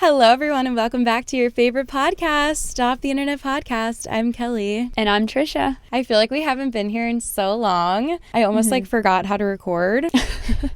Hello, everyone, and welcome back to your favorite podcast, Stop the Internet Podcast. I'm Kelly. And I'm Trisha. I feel like we haven't been here in so long. I almost forgot how to record.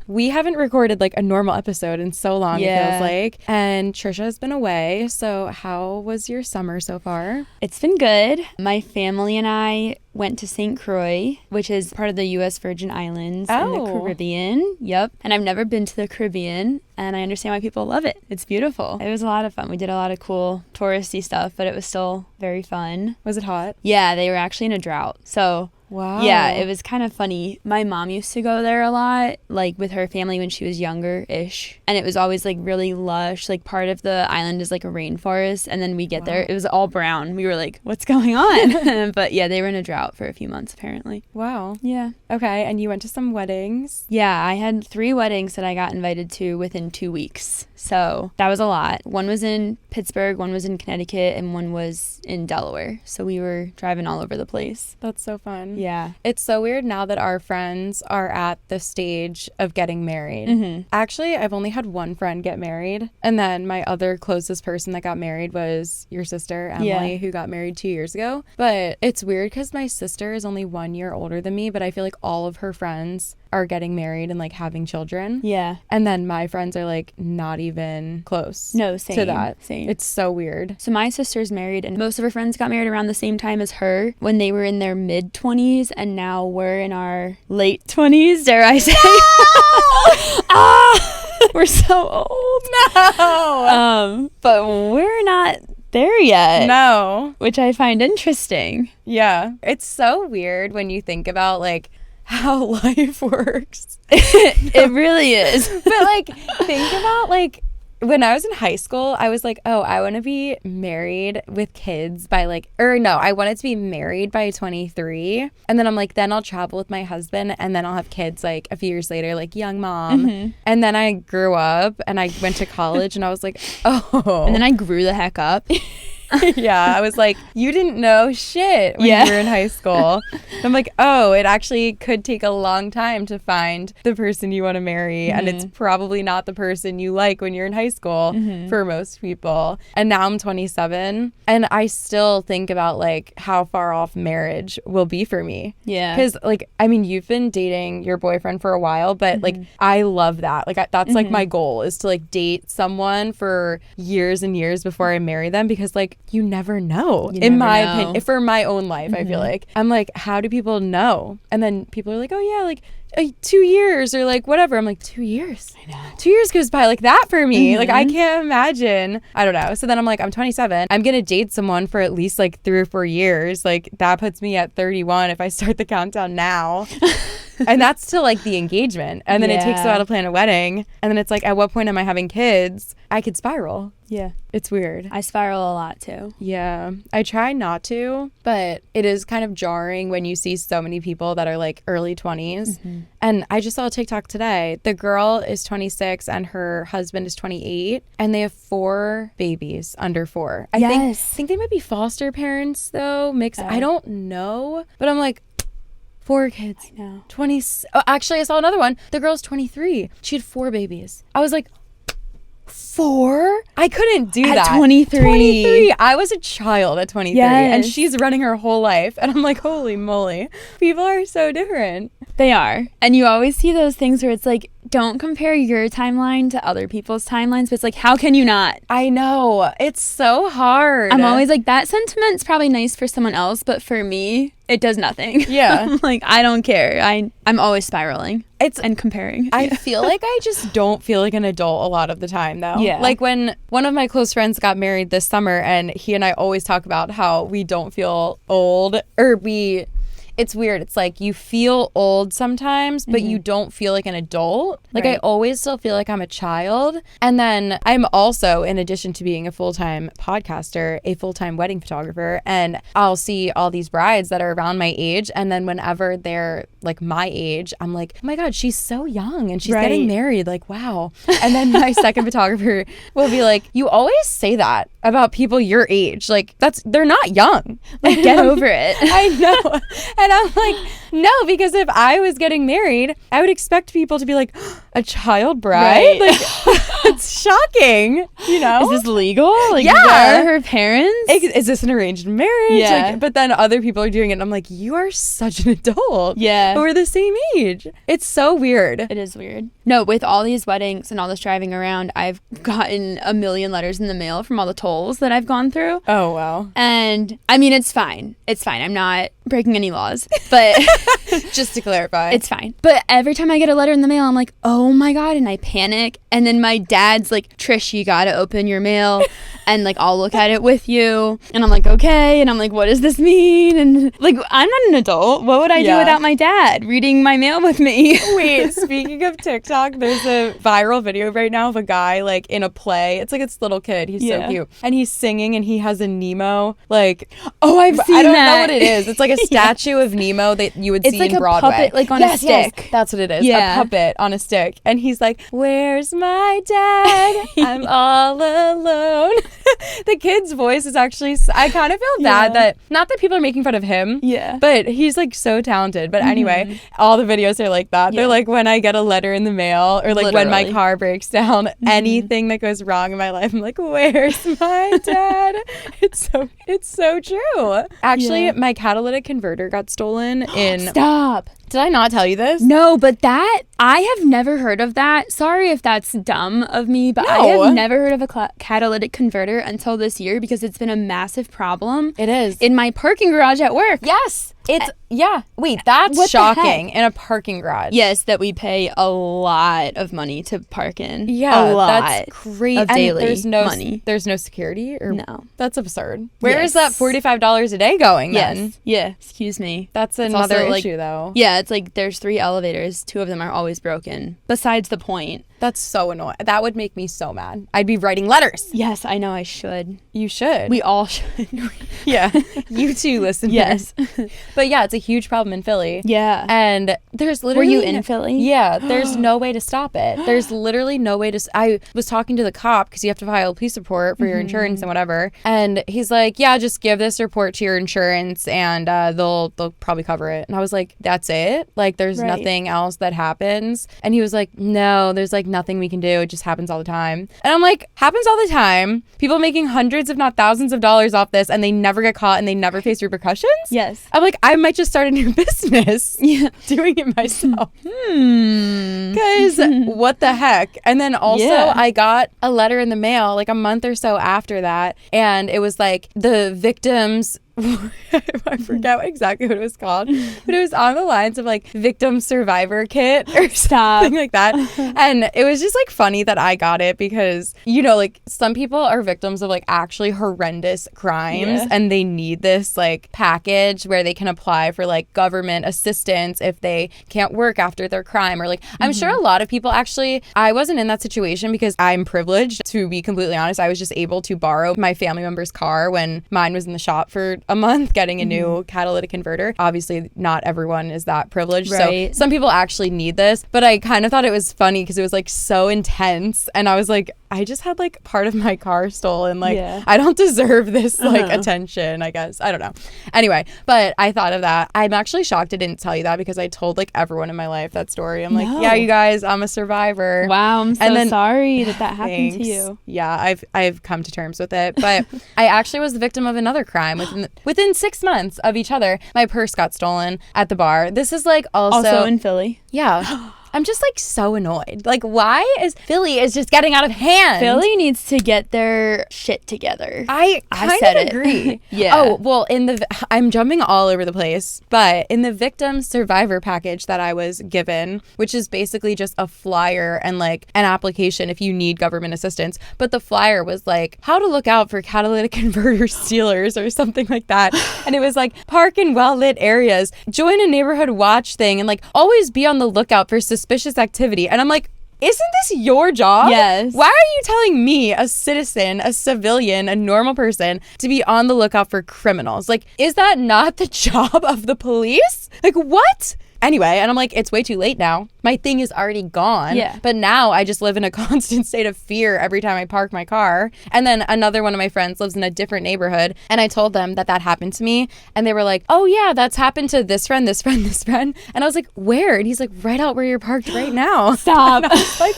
We haven't recorded like a normal episode in so long, it feels like. And Trisha has been away. So how was your summer so far? It's been good. My family and I went to St. Croix, which is part of the U.S. Virgin Islands in the Caribbean. Yep. And I've never been to the Caribbean, and I understand why people love it. It's beautiful. It was a lot of fun. We did a lot of cool touristy stuff, but it was still very fun. Was it hot? Yeah, they were actually in a drought. So wow. Yeah, it was kind of funny. My mom used to go there a lot, like with her family when she was younger-ish. And it was always like really lush. Like part of the island is like a rainforest. And then we get there, it was all brown. We were like, what's going on? But yeah, they were in a drought for a few months apparently. Wow. Yeah. Okay, and you went to some weddings? Yeah, I had 3 weddings that I got invited to within 2 weeks. So that was a lot. One was in Pittsburgh, one was in Connecticut, and one was in Delaware. So we were driving all over the place. That's so fun. Yeah. It's so weird now that our friends are at the stage of getting married. Mm-hmm. Actually, I've only had one friend get married. And then my other closest person that got married was your sister, Emily, who got married 2 years ago. But it's weird because my sister is only 1 year older than me, but I feel like all of her friends are getting married and like having children. Yeah. And then my friends are like not even close to that. Same. It's so weird. So my sister's married, and most of her friends got married around the same time as her when they were in their mid-20s, and now we're in our late 20s, dare I say. No! We're so old. No! But we're not there yet. No. Which I find interesting. Yeah. It's so weird when you think about like how life works. It really is. But like think about like when I was in high school, I was like, oh, I want to be married with kids by like, or no, I wanted to be married by 23. And then I'm like, then I'll travel with my husband and then I'll have kids like a few years later, like young mom. Mm-hmm. And then I grew up and I went to college and I was like, oh. And then I grew the heck up. Yeah, I was like, you didn't know shit when you were in high school. I'm like, oh, it actually could take a long time to find the person you want to marry. Mm-hmm. And it's probably not the person you like when you're in high school for most people. And now I'm 27 and I still think about like how far off marriage will be for me. Yeah. Because like, I mean, you've been dating your boyfriend for a while, but like, I love that. Like, that's like my goal is to like date someone for years and years before I marry them because like, you never know. In my opinion, for my own life, I feel like I'm like, how do people know? And then people are like, oh yeah, like 2 years or like whatever. I'm like, 2 years. I know. 2 years goes by like that for me. Like I can't imagine. I don't know. So then I'm like, I'm 27. I'm gonna date someone for at least like 3 or 4 years. Like that puts me at 31 if I start the countdown now. And that's till like the engagement. And then it takes a while to plan a wedding. And then it's like, at what point am I having kids? I could spiral. Yeah. It's weird. I spiral a lot too. Yeah. I try not to, but it is kind of jarring when you see so many people that are like early 20s. And I just saw a TikTok today. The girl is 26 and her husband is 28 and they have 4 babies under 4. I think they might be foster parents though, mixed. I don't know, but I'm like, 4 kids. I know. 20. Oh, actually, I saw another one. The girl's 23. She had 4 babies. I was like, 4? I couldn't do that. At 23. 23. I was a child at 23. Yes. And she's running her whole life. And I'm like, holy moly. People are so different. They are. And you always see those things where it's like, don't compare your timeline to other people's timelines. But it's like, how can you not? I know. It's so hard. I'm always like, that sentiment's probably nice for someone else. But for me, it does nothing. Yeah. I'm like, I don't care. I'm always spiraling. And comparing. I feel like I just don't feel like an adult a lot of the time, though. Yeah. Like when one of my close friends got married this summer, and he and I always talk about how we don't feel old, or it's weird. It's like you feel old sometimes, but you don't feel like an adult. Like I always still feel like I'm a child. And then I'm also, in addition to being a full-time podcaster, a full-time wedding photographer. And I'll see all these brides that are around my age. And then whenever they're like my age, I'm like, oh my God, she's so young and she's getting married. Like, wow. And then my second photographer will be like, you always say that about people your age. Like they're not young. Like get over it. I know. And I'm like, no, because if I was getting married, I would expect people to be like, a child bride? Right. Like, It's shocking, you know? Is this legal? Like, Yeah. where are her parents? Is this an arranged marriage? Yeah. Like, but then other people are doing it, and I'm like, you are such an adult. Yeah. But we're the same age. It's so weird. It is weird. No, with all these weddings and all this driving around, I've gotten a million letters in the mail from all the tolls that I've gone through. Oh, wow. And I mean, it's fine. It's fine. I'm not breaking any laws, but Just to clarify. it's fine. But every time I get a letter in the mail, I'm like, oh my God. And I panic. And then my dad's like, Trish, you got to open your mail and like, I'll look at it with you. And I'm like, okay. And I'm like, what does this mean? And like, I'm not an adult. What would I do without my dad reading my mail with me? Wait, speaking of TikTok, there's a viral video right now of a guy like in a play. It's like this little kid. He's so cute. And he's singing and he has a Nemo. Like, oh, I've seen that. I don't know what it is. It's like a statue of Nemo that you would see like in Broadway. It's like a puppet, like on a stick. Yes, that's what it is. Yeah. A puppet on a stick. And he's like, where's my dad? I'm all alone. The kid's voice is actually, I kind of feel bad that, not that people are making fun of him, but he's like so talented. But anyway, all the videos are like that. They're like, when I get a letter in the mail, or like when my car breaks down, anything that goes wrong in my life, I'm like, where's my dad? It's so true. Actually, my catalytic converter got stolen in... Stop. Did I not tell you this? No, but that, I have never heard of that. Sorry if that's dumb of me, but I have never heard of a catalytic converter until this year because it's been a massive problem. It is. In my parking garage at work. Yes. It's, wait, that's shocking. In a parking garage. Yes, that we pay a lot of money to park in. Yeah, a lot. That's crazy. Of daily money. There's no security? Or no. That's absurd. Where is that $45 a day going then? Yeah, excuse me. That's another issue though. Yeah, it's like there's 3 elevators. 2 of them are always broken. Besides the point. That's so annoying. That would make me so mad. I'd be writing letters. Yes, I know I should. You should. We all should. Yeah. You too, listeners. Yes. But yeah, it's a huge problem in Philly. Yeah. And there's literally... Were you in Philly? Yeah. There's no way to stop it. There's literally no way to... I was talking to the cop because you have to file a police report for your insurance and whatever. And he's like, yeah, just give this report to your insurance and they'll probably cover it. And I was like, that's it? Like, there's nothing else that happens? And he was like, no, there's like nothing we can do. It just happens all the time. And I'm like, happens all the time? People making hundreds if not thousands of dollars off this and they never get caught and they never face repercussions? Yes. I'm like, I might just start a new business doing it myself. Because what the heck? And then also I got a letter in the mail like a month or so after that, and it was like the victims I forget exactly what it was called, but it was on the lines of like victim survivor kit or something like that. And it was just like funny that I got it because, you know, like some people are victims of like actually horrendous crimes and they need this like package where they can apply for like government assistance if they can't work after their crime, or like I'm sure a lot of people actually, I wasn't in that situation because I'm privileged, to be completely honest. I was just able to borrow my family member's car when mine was in the shop for a month getting a new catalytic converter. Obviously not everyone is that privileged, so some people actually need this, but I kind of thought it was funny because it was like so intense and I was like, I just had like part of my car stolen, like I don't deserve this like attention, I guess. I don't know. Anyway, but I thought of that. I'm actually shocked I didn't tell you that because I told like everyone in my life that story. I'm like, yeah, you guys, I'm a survivor. Wow, I'm so sorry that happened to you. Yeah, I've come to terms with it, but I actually was the victim of another crime within 6 months of each other. My purse got stolen at the bar. This is like also in Philly. Yeah. I'm just like so annoyed. Like, why is Philly is just getting out of hand? Philly needs to get their shit together. I kind of agree. Oh, well, I'm jumping all over the place, but in the victim survivor package that I was given, which is basically just a flyer and like an application if you need government assistance, but the flyer was like how to look out for catalytic converter stealers or something like that. And it was like park in well-lit areas, join a neighborhood watch thing, and like always be on the lookout for suspicious activity. And I'm like, isn't this your job? Yes. Why are you telling me, a citizen, a civilian, a normal person, to be on the lookout for criminals? Like, is that not the job of the police? Like, what? Anyway, and I'm like, it's way too late now. My thing is already gone. Yeah. But now I just live in a constant state of fear every time I park my car. And then another one of my friends lives in a different neighborhood. And I told them that happened to me. And they were like, oh yeah, that's happened to this friend, this friend, this friend. And I was like, where? And he's like, right out where you're parked right now. Stop. And I was like,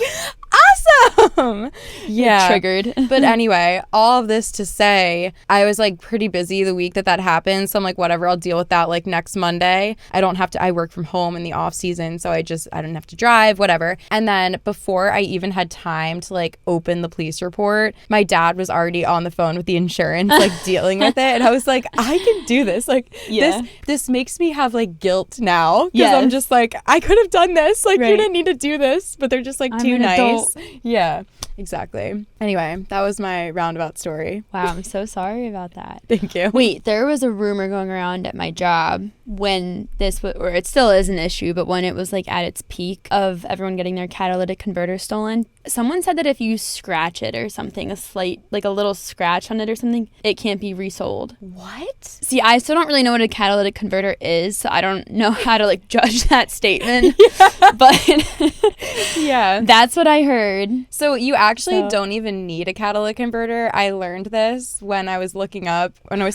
Awesome. Yeah. Triggered. But anyway, all of this to say, I was like pretty busy the week that happened. So I'm like, whatever, I'll deal with that like next Monday. I work from home in the off season. So I didn't have to drive, whatever. And then before I even had time to like open the police report, my dad was already on the phone with the insurance, like dealing with it. And I was like, I can do this. Like this makes me have like guilt now. Because I'm just like, I could have done this. Like you didn't need to do this. But they're just like too nice. Adult. Yeah, exactly. Anyway, that was my roundabout story. Wow, I'm so sorry about that. Thank you. Wait, there was a rumor going around at my job when or it still is an issue, but when it was like at its peak of everyone getting their catalytic converter stolen, someone said that if you scratch it or something, a little scratch on it or something, it can't be resold. What? See, I still don't really know what a catalytic converter is, so I don't know how to like judge that statement. But yeah, that's what I heard. So you actually don't even need a catalytic converter. I learned this when I was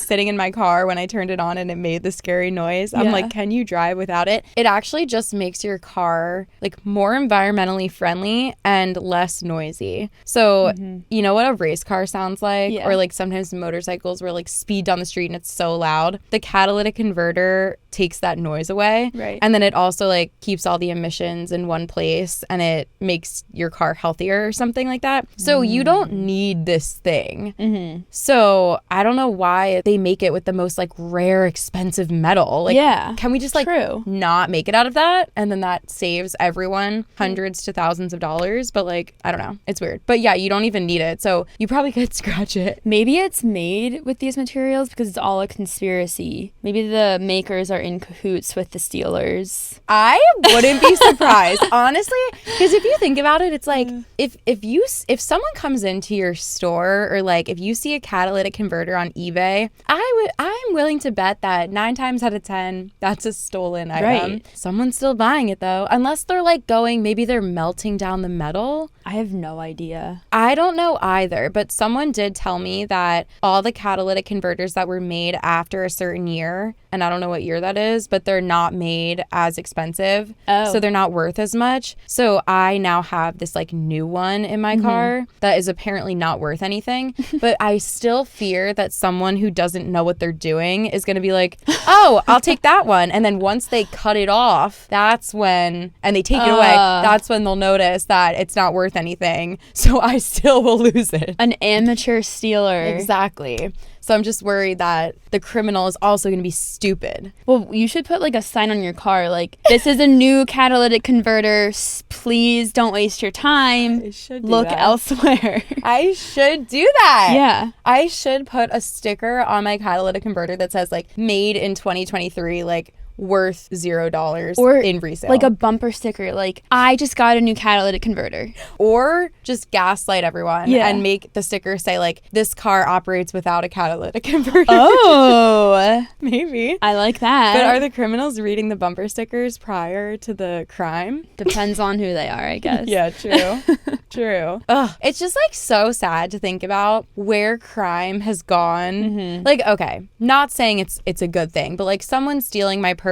sitting in my car when I turned it on and it made the scary noise. I'm like, can you drive without it? It actually just makes your car like more environmentally friendly and less noisy. So you know what a race car sounds like? Or like sometimes motorcycles where like speed down the street and it's so loud. The catalytic converter takes that noise away. Right. And then it also like keeps all the emissions in one place and it makes your car healthier or something like that. So you don't need this thing. So I don't know why they make it with the most like rare, expensive metal. Like, can we just like not make it out of that? And then that saves everyone hundreds to thousands of dollars. But like, I don't know. It's weird. But yeah, you don't even need it. So you probably could scratch it. Maybe it's made with these materials because it's all a conspiracy. Maybe the makers are in cahoots with the Steelers. I wouldn't be surprised, honestly, because if you think about it, it's like if someone comes into your store or like if you see a catalytic converter on eBay, I'm willing to bet that 9 times out of 10 that's a stolen item. Right. Someone's still buying it though, unless they're like maybe they're melting down the metal. I have no idea. I don't know either, but someone did tell me that all the catalytic converters that were made after a certain year, and I don't know what year that is, but they're not made as expensive. So they're not worth as much. So I now have this like new one in my car that is apparently not worth anything, but I still fear that someone who doesn't know what they're doing is going to be like, oh, I'll take that one. And then once they cut it off, and they take it away, that's when they'll notice that it's not worth anything. So I still will lose it. An amateur stealer. Exactly. So I'm just worried that the criminal is also going to be stupid. Well, you should put like a sign on your car like, this is a new catalytic converter. Please don't waste your time. I should look elsewhere. I should do that. Yeah. I should put a sticker on my catalytic converter that says like made in 2023, like worth $0 or in resale. Like a bumper sticker, like I just got a new catalytic converter. Or just gaslight everyone and make the sticker say like, this car operates without a catalytic converter. Oh. Maybe. I like that. But are the criminals reading the bumper stickers prior to the crime? Depends on who they are, I guess. Yeah, true. True. Ugh. It's just like so sad to think about where crime has gone. Like, okay, not saying it's a good thing, but like someone stealing my purse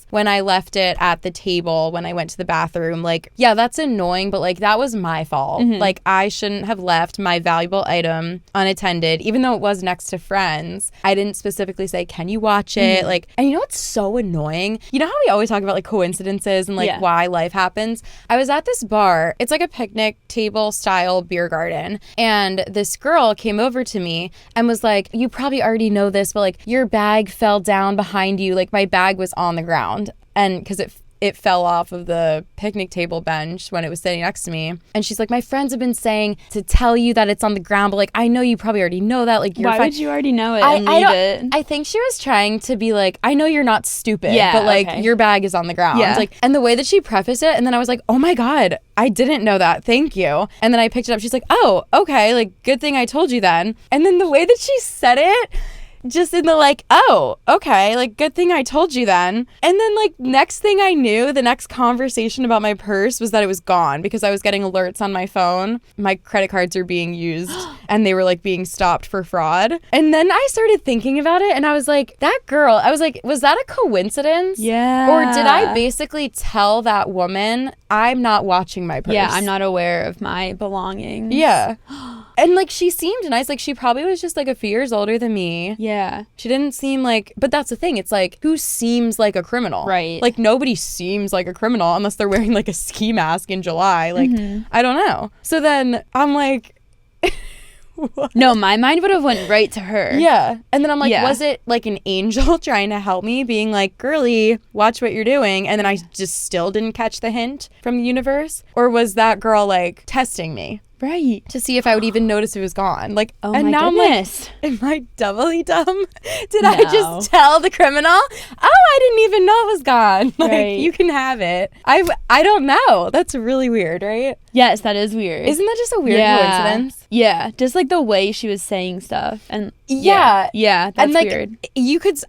when I left it at the table when I went to the bathroom, like, yeah, that's annoying, but like that was my fault. Like I shouldn't have left my valuable item unattended, even though it was next to friends. I didn't specifically say, can you watch it? Like, and you know what's so annoying? You know how we always talk about like coincidences and like why life happens? I was at this bar. It's like a picnic table style beer garden. And this girl came over to me and was like, you probably already know this, but like your bag fell down behind you. Like my bag was on the ground, and because it fell off of the picnic table bench when it was sitting next to me. And she's like, my friends have been saying to tell you that it's on the ground, but like I know you probably already know that. Like, why would you already know it and leave it? I think she was trying to be like, I know you're not stupid, but like your bag is on the ground. Like, and the way that she prefaced it, and then I was like, oh my God, I didn't know that. Thank you. And then I picked it up. She's like, oh, okay. Like, good thing I told you then. And then the way that she said it, just in the like, oh, okay, like good thing I told you then. And then like next thing I knew, the next conversation about my purse was that it was gone because I was getting alerts on my phone. My credit cards are being used and they were like being stopped for fraud. And then I started thinking about it and I was like, that girl, I was like, was that a coincidence? Yeah. Or did I basically tell that woman, I'm not watching my purse? Yeah, I'm not aware of my belongings. Yeah. And like she seemed nice. Like she probably was just like a few years older than me. Yeah. She didn't seem like, but that's the thing. It's like, who seems like a criminal? Right. Like nobody seems like a criminal unless they're wearing like a ski mask in July. Like, I don't know. So then I'm like, what? No, my mind would have went right to her. Yeah. And then I'm like, was it like an angel trying to help me, being like, girly, watch what you're doing? And then I just still didn't catch the hint from the universe? Or was that girl like testing me? Right. To see if I would even notice it was gone. Like, oh and my now goodness. I'm like, am I doubly dumb? Did I just tell the criminal? Oh, I didn't even know it was gone. Like, you can have it. I don't know. That's really weird, right? Yes, that is weird. Isn't that just a weird coincidence? Yeah, just like the way she was saying stuff. And yeah, that's and like, weird.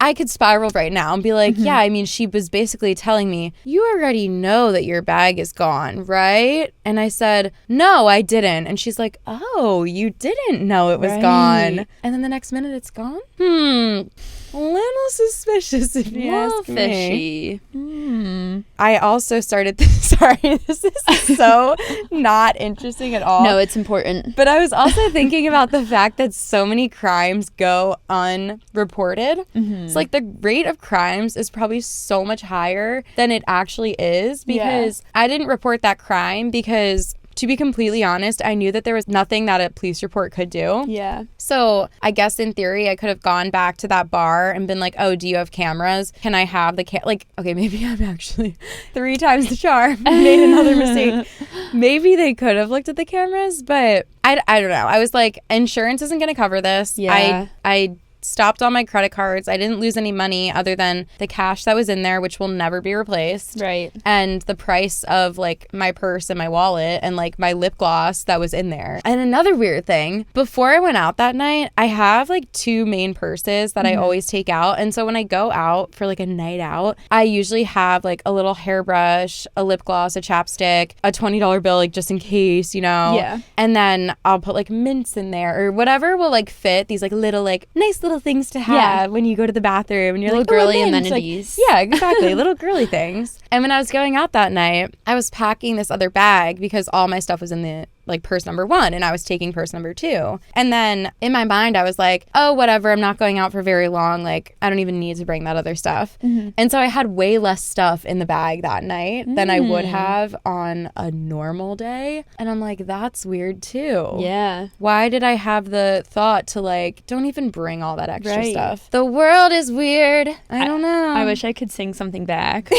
I could spiral right now and be like, yeah, I mean, she was basically telling me, you already know that your bag is gone, right? And I said, no, I didn't. And she's like, oh, you didn't know it was gone. And then the next minute it's gone? A little suspicious if you ask fishy. me. I also started sorry, this is so not interesting at all. No, it's important. But I was also thinking about the fact that so many crimes go unreported. It's like the rate of crimes is probably so much higher than it actually is because I didn't report that crime because, to be completely honest, I knew that there was nothing that a police report could do. Yeah. So I guess in theory, I could have gone back to that bar and been like, oh, do you have cameras? Can I have the like, okay, maybe I'm actually 3 times the charm. Made another mistake. Maybe they could have looked at the cameras, but I don't know. I was like, insurance isn't going to cover this. Yeah. I stopped all my credit cards. I didn't lose any money other than the cash that was in there, which will never be replaced. Right. And the price of like my purse and my wallet and like my lip gloss that was in there. And another weird thing, before I went out that night, I have like 2 main purses that I always take out. And so when I go out for like a night out, I usually have like a little hairbrush, a lip gloss, a chapstick, a $20 bill, like just in case, you know? Yeah. And then I'll put like mints in there or whatever will like fit these like little like nice little things to have when you go to the bathroom and you're little like, girly Like, amenities. yeah, exactly. Little girly things. And when I was going out that night, I was packing this other bag because all my stuff was in the like purse number 1 and I was taking purse number 2. And then in my mind, I was like, oh, whatever. I'm not going out for very long. Like, I don't even need to bring that other stuff. And so I had way less stuff in the bag that night than I would have on a normal day. And I'm like, that's weird too. Yeah. Why did I have the thought to like, don't even bring all that extra stuff? The world is weird. I don't know. I wish I could sing something back.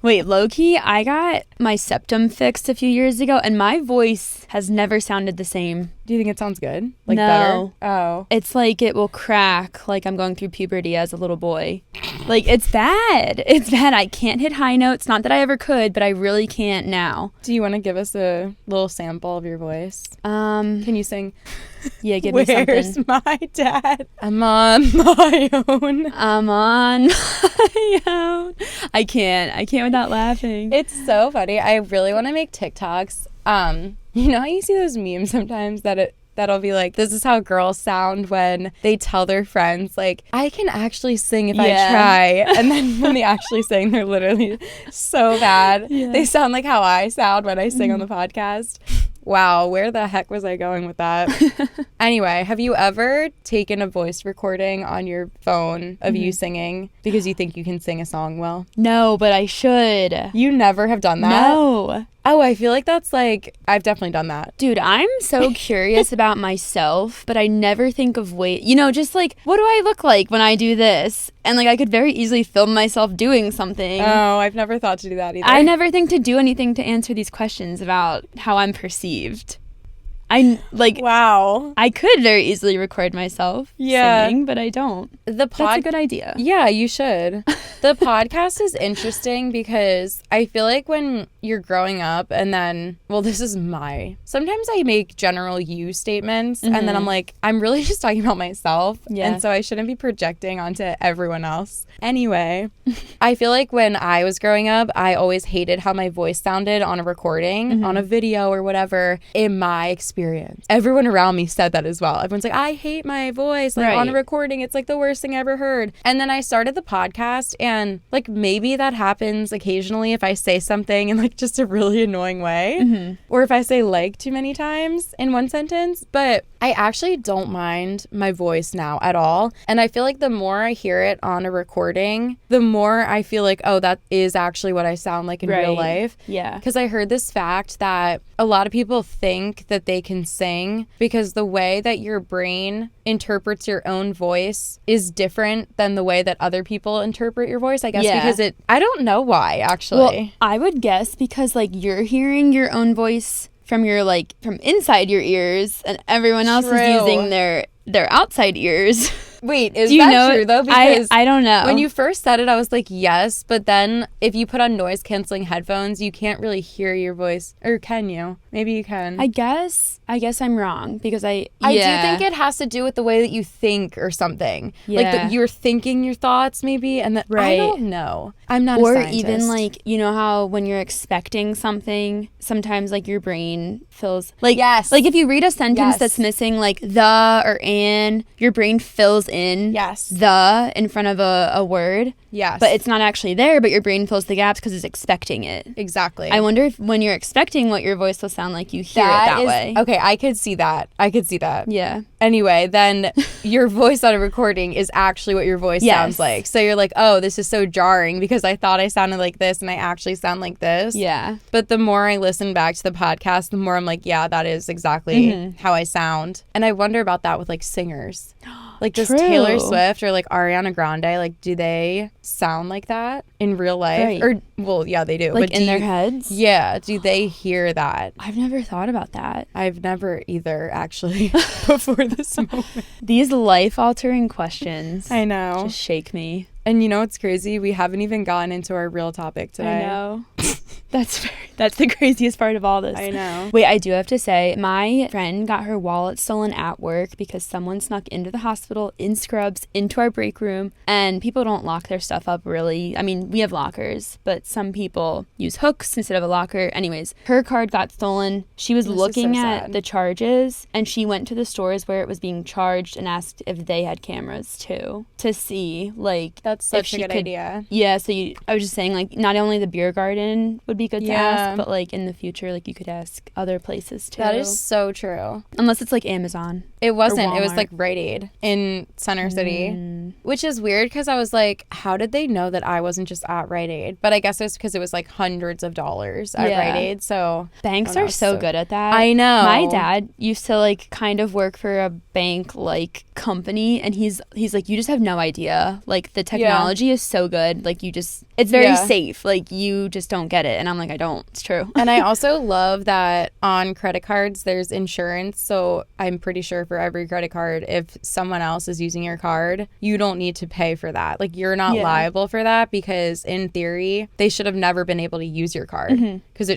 Wait, low-key, I got my septum fixed a few years ago, and my voice has never sounded the same. Do you think it sounds good? Like no. better? Oh. It's like it will crack like I'm going through puberty as a little boy. Like, it's bad. It's bad. I can't hit high notes. Not that I ever could, but I really can't now. Do you want to give us a little sample of your voice? Can you sing? Yeah, give me something. Where's my dad? I'm on my own. I'm on my own. I can't without laughing. It's so funny. I really want to make TikToks. You know how you see those memes sometimes that'll be like, this is how girls sound when they tell their friends, like, I can actually sing if I try. And then when they actually sing, they're literally so bad. Yeah. They sound like how I sound when I sing on the podcast. Wow, where the heck was I going with that? Anyway, have you ever taken a voice recording on your phone of you singing because you think you can sing a song well? No, but I should. You never have done that? No. Oh, I feel like that's like, I've definitely done that. Dude, I'm so curious about myself, but I never think of just like, what do I look like when I do this? And like, I could very easily film myself doing something. Oh, I've never thought to do that either. I never think to do anything to answer these questions about how I'm perceived. Wow. I could very easily record myself singing, but I don't. That's a good idea. Yeah, you should. The podcast is interesting because I feel like when you're growing up and then, well, sometimes I make general you statements and then I'm like, I'm really just talking about myself. Yeah. And so I shouldn't be projecting onto everyone else. Anyway, I feel like when I was growing up, I always hated how my voice sounded on a recording, on a video or whatever, in my experience. Everyone around me said that as well. Everyone's like, I hate my voice. Like on a recording, it's like the worst thing I ever heard. And then I started the podcast and like maybe that happens occasionally if I say something in like just a really annoying way or if I say like too many times in one sentence. But I actually don't mind my voice now at all. And I feel like the more I hear it on a recording, the more I feel like, oh, that is actually what I sound like in real life. Yeah. Because I heard this fact that a lot of people think that they can sing because the way that your brain interprets your own voice is different than the way that other people interpret your voice. I guess because I don't know why, actually. Well, I would guess because like you're hearing your own voice from your like from inside your ears and everyone else is using their outside ears. Wait, is that true though? Because I don't know. When you first said it, I was like, yes. But then if you put on noise canceling headphones, you can't really hear your voice. Or can you? Maybe you can. I guess I'm wrong because I do think it has to do with the way that you think or something. Yeah. Like you're thinking your thoughts maybe. And that I don't know. I'm not a scientist. Or even like, you know how when you're expecting something, sometimes like your brain fills like, like if you read a sentence that's missing like the or an, your brain fills in the in front of a word. Yes. But it's not actually there, but your brain fills the gaps because it's expecting it. Exactly. I wonder if when you're expecting what your voice will sound like, you hear it that way. Okay, I could see that. Yeah. Anyway, then your voice on a recording is actually what your voice sounds like. So you're like, oh, this is so jarring because I thought I sounded like this and I actually sound like this. Yeah. But the more I listen back to the podcast, the more I'm like, yeah, that is exactly how I sound. And I wonder about that with like singers. Like does Taylor Swift or like Ariana Grande, like do they sound like that in real life? Right. Or well, yeah, they do. Like but in their heads? Yeah. Do they hear that? I've never thought about that. I've never either, actually, before this moment. These life-altering questions. I know. Just shake me. And you know what's crazy? We haven't even gotten into our real topic today. I know. That's the craziest part of all this. I know. Wait, I do have to say, my friend got her wallet stolen at work because someone snuck into the hospital in scrubs into our break room, and people don't lock their stuff up really. I mean, we have lockers, but some people use hooks instead of a locker. Anyways, her card got stolen. She was looking at the charges, and she went to the stores where it was being charged and asked if they had cameras too to see, like, that's such a good idea. Yeah, so I was just saying, like, not only the beer garden would be good to ask, but like in the future, like you could ask other places too. That is so true. Unless it's like Amazon. It wasn't. It was like Rite Aid in Center City, which is weird because I was like, how did they know that I wasn't just at Rite Aid? But I guess it's because it was like hundreds of dollars at Rite Aid. So banks are so good at that. I know. My dad used to like kind of work for a bank like company, and he's like, you just have no idea. Like the technology is so good. Like it's very safe. Like you just don't get it. And I'm like, I don't. It's true. And I also love that on credit cards, there's insurance. So I'm pretty sure for every credit card, if someone else is using your card, you don't need to pay for that. Like you're not liable for that because in theory, they should have never been able to use your card. Because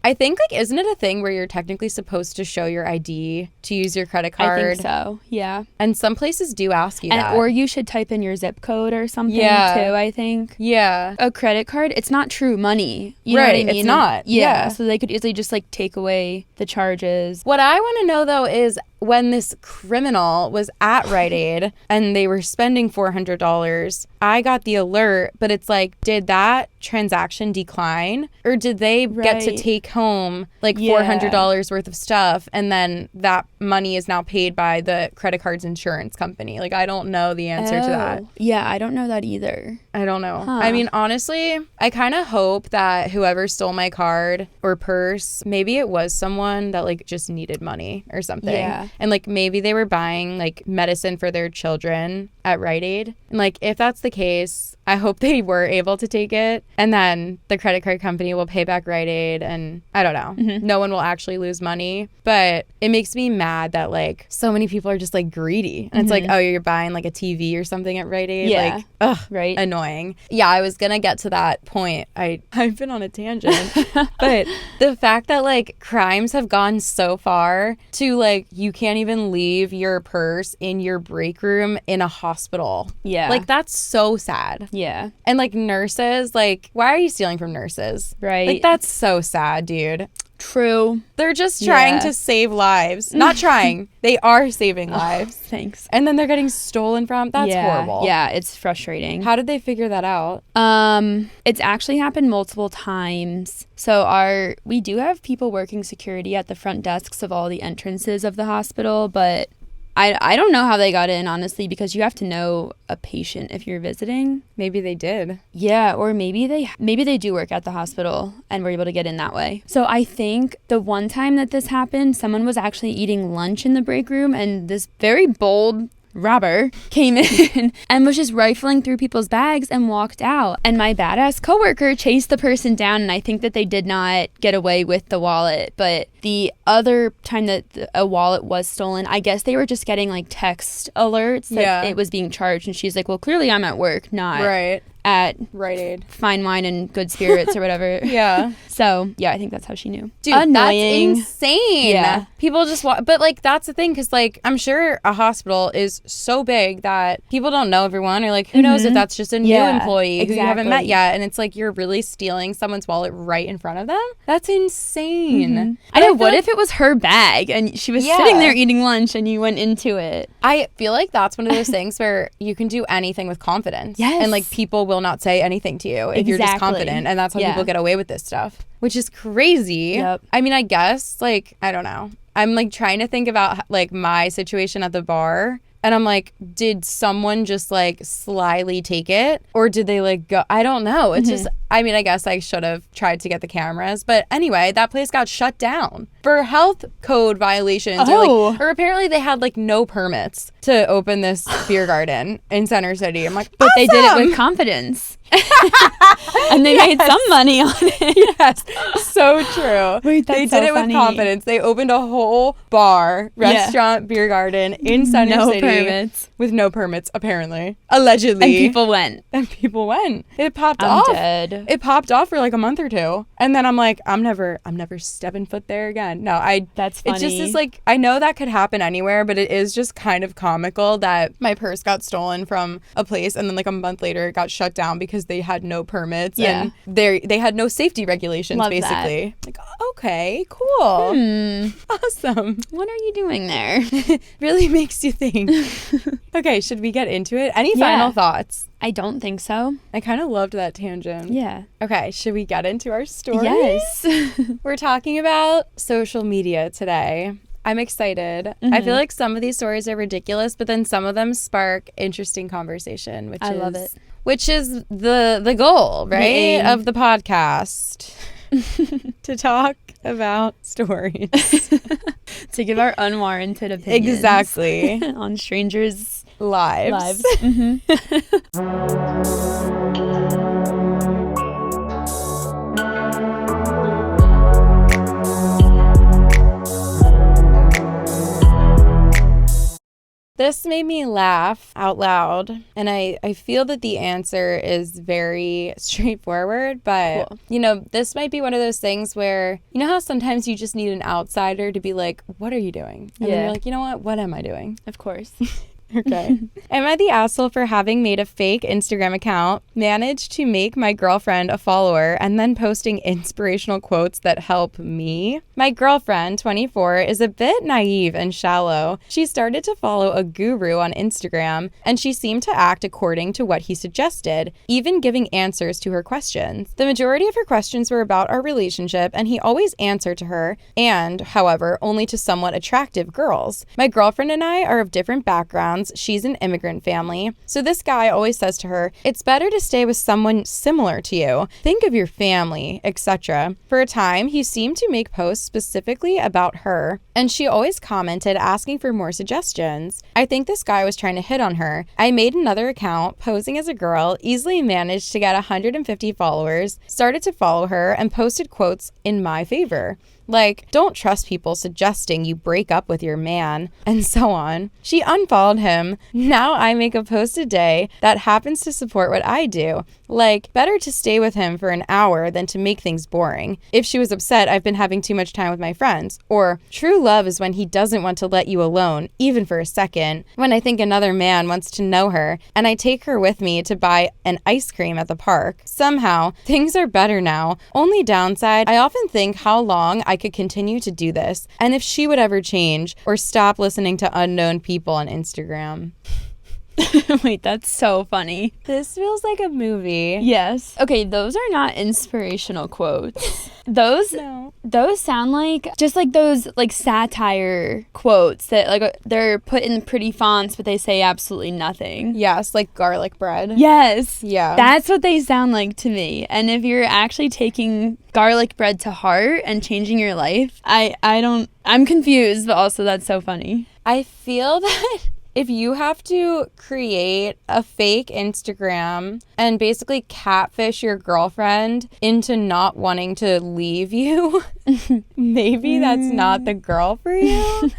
I think like, isn't it a thing where you're technically supposed to show your ID to use your credit card? I think so. Yeah. And some places do ask you that. Or you should type in your zip code or something too, I think. Yeah. A credit card, it's not true money. You know what I mean? It's not. Yeah. So they could easily just like take away the charges. What I want to know though is when this criminal was at Rite Aid and they were spending $400, I got the alert, but it's like, did that transaction decline or did they get to take home like $400 worth of stuff and then that money is now paid by the credit card's insurance company? Like, I don't know the answer to that. Yeah, I don't know that either. I don't know. I mean, honestly, I kind of hope that whoever stole my card or purse, maybe it was someone that like just needed money or something. Yeah. And like maybe they were buying like medicine for their children at Rite Aid. And like if that's the case, I hope they were able to take it, and then the credit card company will pay back Rite Aid, and I don't know. No one will actually lose money. But it makes me mad that like so many people are just like greedy. And it's like, oh, you're buying like a TV or something at Rite Aid. Yeah. Like, ugh, right. Annoying. Yeah, I was gonna get to that point. I've been on a tangent. But the fact that like crimes have gone so far to like you can't even leave your purse in your break room in a hospital. Yeah. Like that's so sad. Yeah. And like nurses, like why are you stealing from nurses? Right. Like that's so sad, dude. True. They're just trying to save lives. Not trying. They are saving lives. Thanks. And then they're getting stolen from. That's horrible. Yeah, it's frustrating. How did they figure that out? It's actually happened multiple times. So we do have people working security at the front desks of all the entrances of the hospital, but I don't know how they got in, honestly, because you have to know a patient if you're visiting. Maybe they did. Yeah, or maybe they do work at the hospital and were able to get in that way. So I think the one time that this happened, someone was actually eating lunch in the break room, and this very bold robber came in and was just rifling through people's bags and walked out. And my badass coworker chased the person down, and I think that they did not get away with the wallet. But the other time that a wallet was stolen, I guess they were just getting like text alerts that it was being charged. And she's like, well, clearly I'm at work, not at Rite Aid, Fine Wine and Good Spirits or whatever. Yeah. So yeah, I think that's how she knew. Dude, annoying. That's insane. Yeah. People just but like that's the thing, because like I'm sure a hospital is so big that people don't know everyone, or like who knows if that's just a new employee who you haven't met yet, and it's like you're really stealing someone's wallet right in front of them. That's insane. I know. What if it was her bag and she was sitting there eating lunch and you went into it? I feel like that's one of those things where you can do anything with confidence. Yes. And like people will not say anything to you if you're just confident, and that's how people get away with this stuff, which is crazy. Yep. I mean, I guess like I don't know. I'm like trying to think about like my situation at the bar. And I'm like, did someone just like slyly take it? Or did they like go? I don't know. It's just, I mean, I guess I should have tried to get the cameras. But anyway, that place got shut down for health code violations. Or apparently they had like no permits to open this beer garden in Center City. I'm like, but they did it with confidence. And they made some money on it. Yes, so true. Wait, they did it with confidence. They opened a whole bar, restaurant, beer garden in Center City permits. With no permits, apparently, allegedly. And people went. It popped I'm off. Dead. It popped off for like a month or two, and then I'm like, I'm never stepping foot there again. No, That's funny. It's just this like, I know that could happen anywhere, but it is just kind of comical that my purse got stolen from a place, and then like a month later it got shut down because they had no permits and they had no safety regulations. Love basically that. Like, okay, cool. Awesome. What are you doing there? Really makes you think. Okay, should we get into it? Any final thoughts? I don't think so. I kind of loved that tangent. Yeah. Okay, should we get into our story? Yes. We're talking about social media today. I'm excited. I feel like some of these stories are ridiculous, but then some of them spark interesting conversation, which I love it. Which is the goal, right, of the podcast. To talk about stories. To give our unwarranted opinions. Exactly. On strangers' lives. This made me laugh out loud, and I feel that the answer is very straightforward, but, cool. You know, this might be one of those things where, you know how sometimes you just need an outsider to be like, what are you doing? And then you're like, you know what am I doing? Of course. Okay. Am I the asshole for having made a fake Instagram account, managed to make my girlfriend a follower, and then posting inspirational quotes that help me? My girlfriend, 24, is a bit naive and shallow. She started to follow a guru on Instagram, and she seemed to act according to what he suggested, even giving answers to her questions. The majority of her questions were about our relationship, and he always answered to her, and, however, only to somewhat attractive girls. My girlfriend and I are of different backgrounds, backgrounds. She's an immigrant family. So this guy always says to her, it's better to stay with someone similar to you. Think of your family, etc. For a time, he seemed to make posts specifically about her, and she always commented asking for more suggestions. I think this guy was trying to hit on her. I made another account, posing as a girl, easily managed to get 150 followers, started to follow her, and posted quotes in my favor. Like, don't trust people suggesting you break up with your man, and so on. She unfollowed him. Now I make a post a day that happens to support what I do. Like, better to stay with him for an hour than to make things boring. If she was upset, I've been having too much time with my friends. Or, true love is when he doesn't want to let you alone, even for a second. When I think another man wants to know her, and I take her with me to buy an ice cream at the park. Somehow, things are better now. Only downside, I often think how long I could continue to do this, and if she would ever change or stop listening to unknown people on Instagram. Wait, that's so funny. This feels like a movie. Yes. Okay, those are not inspirational quotes. Those sound like just like those like satire quotes that like they're put in pretty fonts but they say absolutely nothing. Yes, like garlic bread. Yes. Yeah. That's what they sound like to me. And if you're actually taking garlic bread to heart and changing your life, I'm confused, but also that's so funny. I feel that if you have to create a fake Instagram and basically catfish your girlfriend into not wanting to leave you, maybe that's not the girl for you.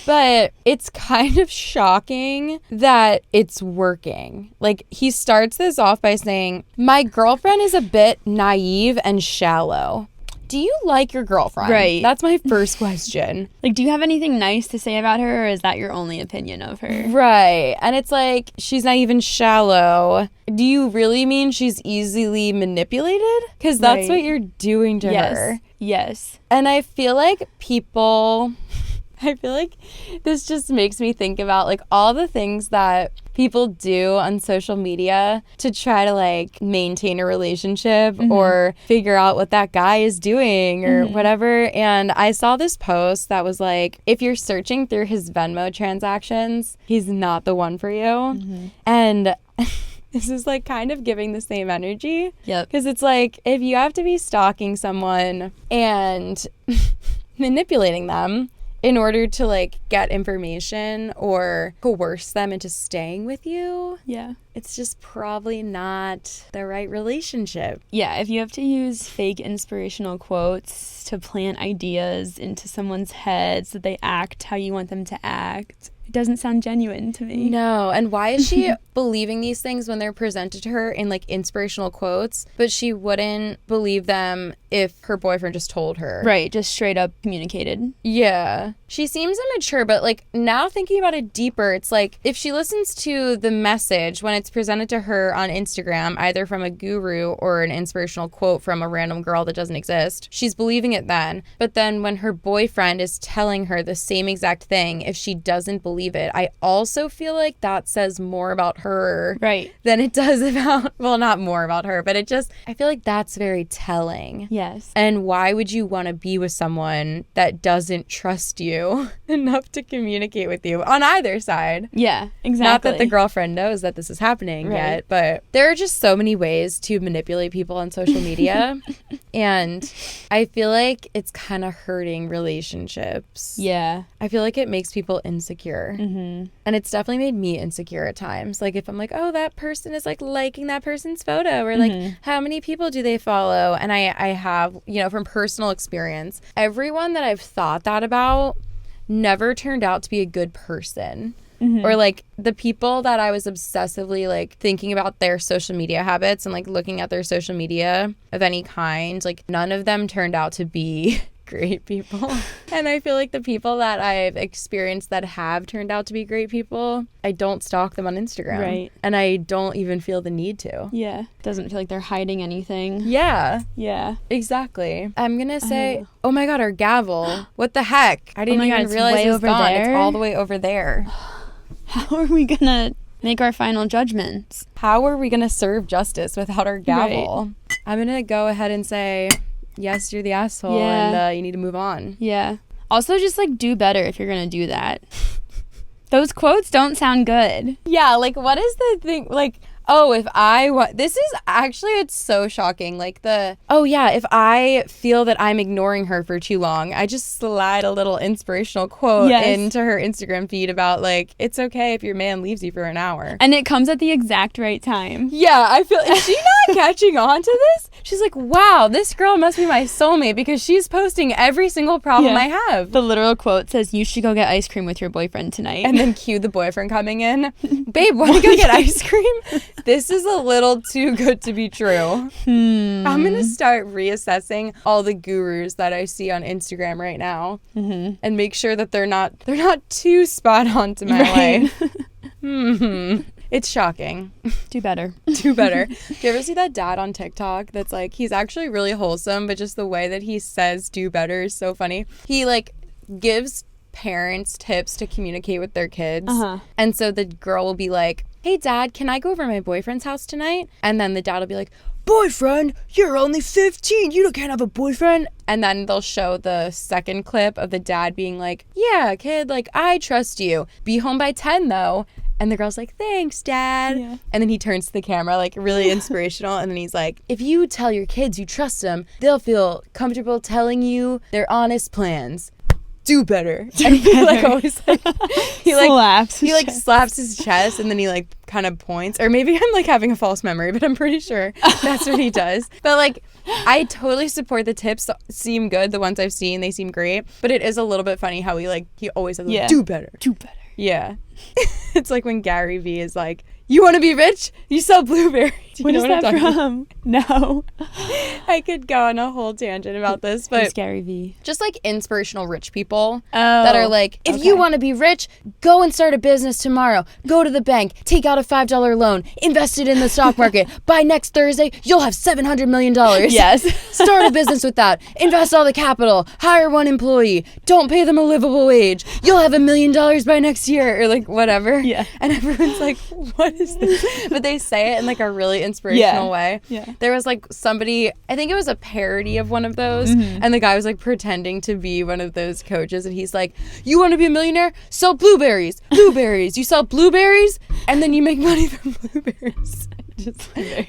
But it's kind of shocking that it's working. Like, he starts this off by saying, my girlfriend is a bit naive and shallow. Do you like your girlfriend? Right. That's my first question. Like, do you have anything nice to say about her, or is that your only opinion of her? Right. And it's like, she's not even shallow. Do you really mean she's easily manipulated? Because that's what you're doing to her. Yes. And I feel like this just makes me think about like all the things that people do on social media to try to like maintain a relationship or figure out what that guy is doing or whatever. And I saw this post that was like, if you're searching through his Venmo transactions, he's not the one for you. And this is like kind of giving the same energy. Yep. Because it's like, if you have to be stalking someone and manipulating them in order to like get information or coerce them into staying with you, it's just probably not the right relationship. Yeah, if you have to use fake inspirational quotes to plant ideas into someone's head so that they act how you want them to act, it doesn't sound genuine to me. No, and why is she believing these things when they're presented to her in like inspirational quotes, but she wouldn't believe them if her boyfriend just told her? Right, just straight up communicated. Yeah. She seems immature, but like now thinking about it deeper, it's like if she listens to the message when it's presented to her on Instagram, either from a guru or an inspirational quote from a random girl that doesn't exist, she's believing it then. But then when her boyfriend is telling her the same exact thing, if she doesn't believe it, I also feel like that says more about her than it does about, well, not more about her, but I feel like that's very telling. Yes. And why would you want to be with someone that doesn't trust you enough to communicate with you on either side? Yeah, exactly. Not that the girlfriend knows that this is happening yet, but there are just so many ways to manipulate people on social media. And I feel like it's kind of hurting relationships. Yeah. I feel like it makes people insecure. And it's definitely made me insecure at times. Like if I'm like, oh, that person is like liking that person's photo, or like how many people do they follow? And I have, you know, from personal experience, everyone that I've thought that about never turned out to be a good person. Or like the people that I was obsessively like thinking about their social media habits and like looking at their social media of any kind, like none of them turned out to be great people. And I feel like the people that I've experienced that have turned out to be great people, I don't stalk them on Instagram. Right. And I don't even feel the need to. Yeah. Doesn't feel like they're hiding anything. Yeah. Yeah. Exactly. I'm going to say, oh my God, our gavel. What the heck? I didn't even realize it was gone. It's all the way over there. How are we going to make our final judgments? How are we going to serve justice without our gavel? Right. I'm going to go ahead and say, yes, you're the asshole, and you need to move on. Yeah. Also, just, like, do better if you're going to do that. Those quotes don't sound good. Yeah, like, what is the thing? Like, oh, if I this is actually, it's so shocking. Like if I feel that I'm ignoring her for too long, I just slide a little inspirational quote into her Instagram feed about, like, it's okay if your man leaves you for an hour. And it comes at the exact right time. Yeah, I feel, is she not catching on to this? She's like, wow, this girl must be my soulmate because she's posting every single problem I have. The literal quote says, you should go get ice cream with your boyfriend tonight. And then cue the boyfriend coming in. Babe, want to go get ice cream? This is a little too good to be true. I'm going to start reassessing all the gurus that I see on Instagram right now and make sure that they're not too spot on to my life. It's shocking. Do better. Do better. Do you ever see that dad on TikTok that's like, he's actually really wholesome, but just the way that he says do better is so funny. He like gives parents tips to communicate with their kids. And so the girl will be like, hey dad, can I go over to my boyfriend's house tonight? And then the dad will be like, boyfriend, you're only 15, you can't have a boyfriend. And then they'll show the second clip of the dad being like, yeah kid, like, I trust you, be home by 10 though. And the girl's like, thanks, Dad. Yeah. And then he turns to the camera, like, really inspirational. And then he's like, if you tell your kids you trust them, they'll feel comfortable telling you their honest plans. Do better. And he, like, always, like, he, like, slaps his chest and then he, like, kind of points. Or maybe I'm, like, having a false memory, but I'm pretty sure that's what he does. But, like, I totally support the tips. Seem good. The ones I've seen, they seem great. But it is a little bit funny how he always says, like, do better. Do better. Yeah. It's like when Gary Vee is like, you want to be rich? You sell blueberries. What is that from? No. I could go on a whole tangent about this, but it's Gary Vee. Just like inspirational rich people that are like, if you want to be rich, go and start a business tomorrow. Go to the bank, take out a $5 loan, invest it in the stock market. By next Thursday, you'll have $700 million. Yes. Start a business with that. Invest all the capital. Hire one employee. Don't pay them a livable wage. You'll have $1 million by next year, or like whatever. Yeah. And everyone's like, what is this? But they say it in like a really inspirational way. Yeah. There was like somebody, I think it was a parody of one of those, and the guy was like pretending to be one of those coaches, and he's like, you want to be a millionaire? Sell blueberries. Blueberries. You sell blueberries and then you make money from blueberries.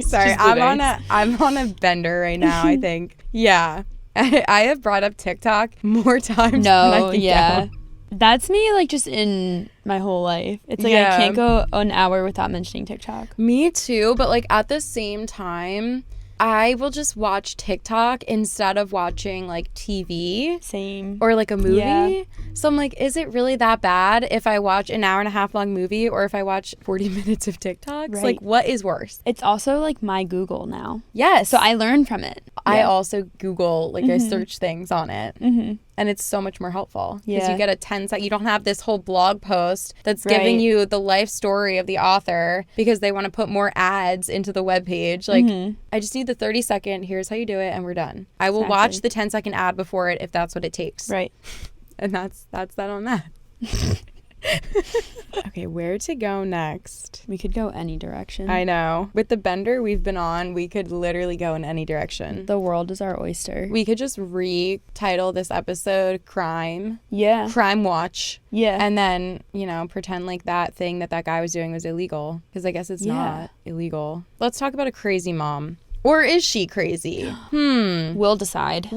Sorry, I'm on a bender right now, I think. Yeah. I have brought up TikTok more times than I can count. That's me, like, just in my whole life. It's like I can't go an hour without mentioning TikTok. Me too, but like at the same time, I will just watch TikTok instead of watching like TV. Same. Or like a movie. Yeah. So I'm like, is it really that bad if I watch an hour and a half long movie or if I watch 40 minutes of TikToks? Right. Like, what is worse? It's also like my Google now. Yes. So I learn from it. I also Google, like I search things on it. And it's so much more helpful because you get a 10-second, you don't have this whole blog post that's giving you the life story of the author because they want to put more ads into the webpage. Like, I just need the 30-second, here's how you do it, and we're done. I will watch the 10-second ad before it if that's what it takes. Right. And that's that on that. Okay, where to go next? We could go any direction. I know. With the bender we've been on, we could literally go in any direction. The world is our oyster. We could just retitle this episode Crime. Yeah. Crime Watch. Yeah. And then, pretend like that thing that guy was doing was illegal. Because I guess it's not illegal. Let's talk about a crazy mom. Or is she crazy? We'll decide.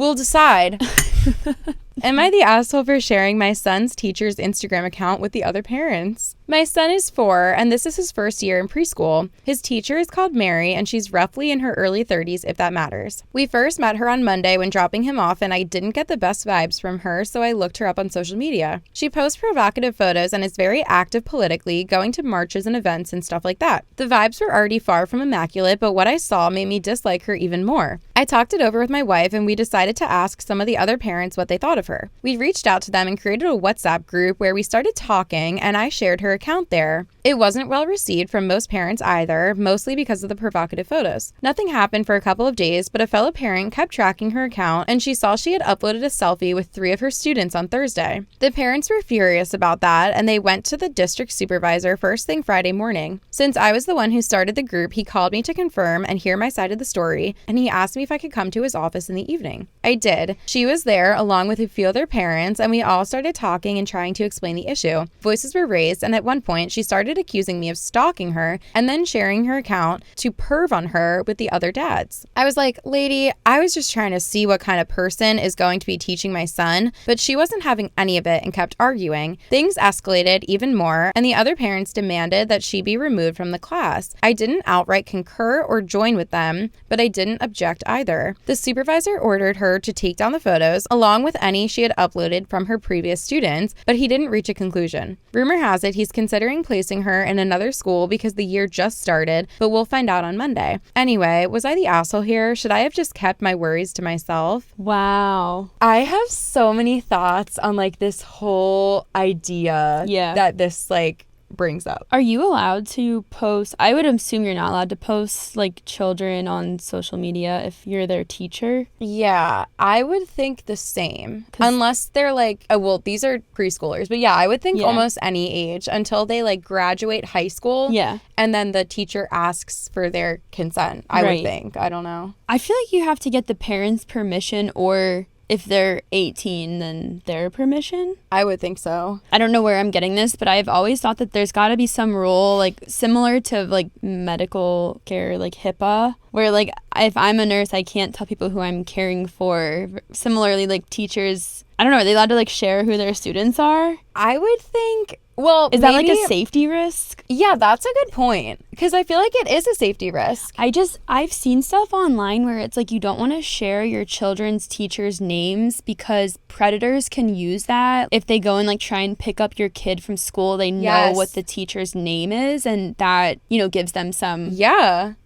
Am I the asshole for sharing my son's teacher's Instagram account with the other parents? My son is 4, and this is his first year in preschool. His teacher is called Mary, and she's roughly in her early 30s, if that matters. We first met her on Monday when dropping him off, and I didn't get the best vibes from her, so I looked her up on social media. She posts provocative photos and is very active politically, going to marches and events and stuff like that. The vibes were already far from immaculate, but what I saw made me dislike her even more. I talked it over with my wife, and we decided to ask some of the other parents what they thought of her. We reached out to them and created a WhatsApp group where we started talking, and I shared her account there. It wasn't well received from most parents either, mostly because of the provocative photos. Nothing happened for a couple of days, but a fellow parent kept tracking her account, and she saw she had uploaded a selfie with 3 of her students on Thursday. The parents were furious about that, and they went to the district supervisor first thing Friday morning. Since I was the one who started the group, he called me to confirm and hear my side of the story, and he asked me if I could come to his office in the evening. I did. She was there along with a few other parents, and we all started talking and trying to explain the issue. Voices were raised, and at one point she started accusing me of stalking her and then sharing her account to perv on her with the other dads. I was like, lady, I was just trying to see what kind of person is going to be teaching my son, but she wasn't having any of it and kept arguing. Things escalated even more, and the other parents demanded that she be removed from the class. I didn't outright concur or join with them, but I didn't object either. The supervisor ordered her to take down the photos along with any she had uploaded from her previous students, but he didn't reach a conclusion. Rumor has it he's considering placing her in another school because the year just started, but we'll find out on Monday. Anyway, was I the asshole here? Should I have just kept my worries to myself? Wow. I have so many thoughts on like this whole idea that this like brings up. Are you allowed to post? I would assume you're not allowed to post like children on social media if you're their teacher. Yeah, I would think the same. Unless they're like, oh, well, these are preschoolers. But yeah, I would think almost any age until they like graduate high school. Yeah. And then the teacher asks for their consent, I would think. I don't know. I feel like you have to get the parents' permission, or if they're 18, then their permission. I would think so. I don't know where I'm getting this, but I've always thought that there's got to be some rule, like similar to like medical care, like HIPAA, where like if I'm a nurse, I can't tell people who I'm caring for. Similarly, like teachers, I don't know, are they allowed to like share who their students are? I would think, well, is that like a safety risk? Yeah, that's a good point. Because I feel like it is a safety risk. I've seen stuff online where it's like you don't want to share your children's teachers' names because predators can use that. If they go and like try and pick up your kid from school, they know what the teacher's name is, and that, you know, gives them some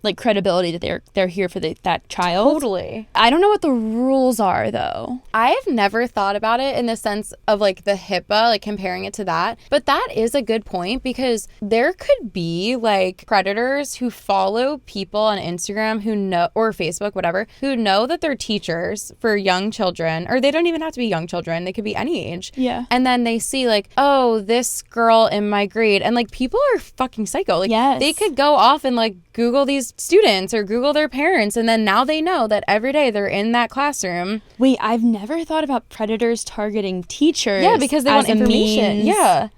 like credibility that they're here for that child. Totally. I don't know what the rules are though. I have never thought about it in the sense of like the HIPAA, like comparing it to that. But that is a good point, because there could be like predators who follow people on Instagram who know, or Facebook, whatever, who know that they're teachers for young children, or they don't even have to be young children. They could be any age. Yeah. And then they see like, oh, this girl in my grade. And like people are fucking psycho. Like they could go off and like Google these students or Google their parents. And then now they know that every day they're in that classroom. Wait, I've never thought about predators targeting teachers. Yeah, because they want information. Yeah.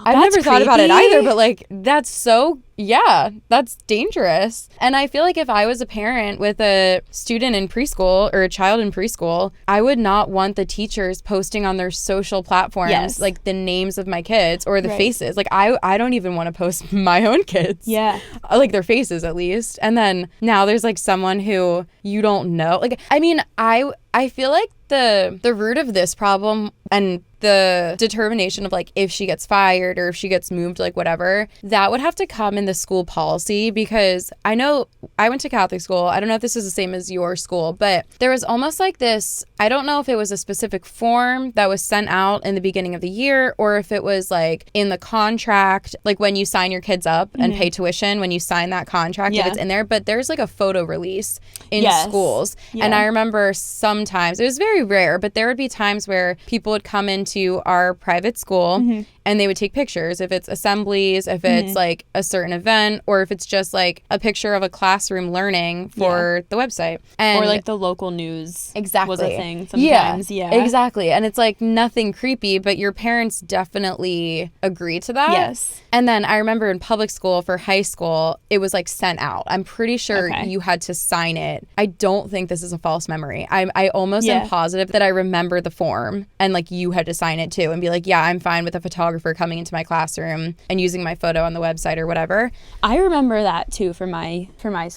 I've That's never thought about it creepy. either, but like that's so, that's dangerous. And I feel like if I was a parent with a student in preschool or a child in preschool, I would not want the teachers posting on their social platforms like the names of my kids or the faces. Like I don't even want to post my own kids. Yeah. Like their faces at least. And then now there's like someone who you don't know. Like, I mean, I feel like the root of this problem and the determination of like if she gets fired or if she gets moved, like whatever, that would have to come in the school policy, because I know I went to Catholic school. I don't know if this is the same as your school, but there was almost like this, I don't know if it was a specific form that was sent out in the beginning of the year or if it was like in the contract, like when you sign your kids up and pay tuition, when you sign that contract, if it's in there, but there's like a photo release in schools. And I remember sometimes, it was very rare, but there would be times where people would come into our private school and they would take pictures, if it's assemblies, if it's like a certain event, or if it's just like a picture of a classroom learning for the website. And or like the local news was a thing sometimes. Exactly. And it's like nothing creepy, but your parents definitely agree to that. Yes. And then I remember in public school for high school, it was like sent out. I'm pretty sure you had to sign it. I don't think this is a false memory. I almost am positive that I remember the form and like you had to sign it too and be like, yeah, I'm fine with a photographer coming into my classroom and using my photo on the website or whatever. I remember that too for my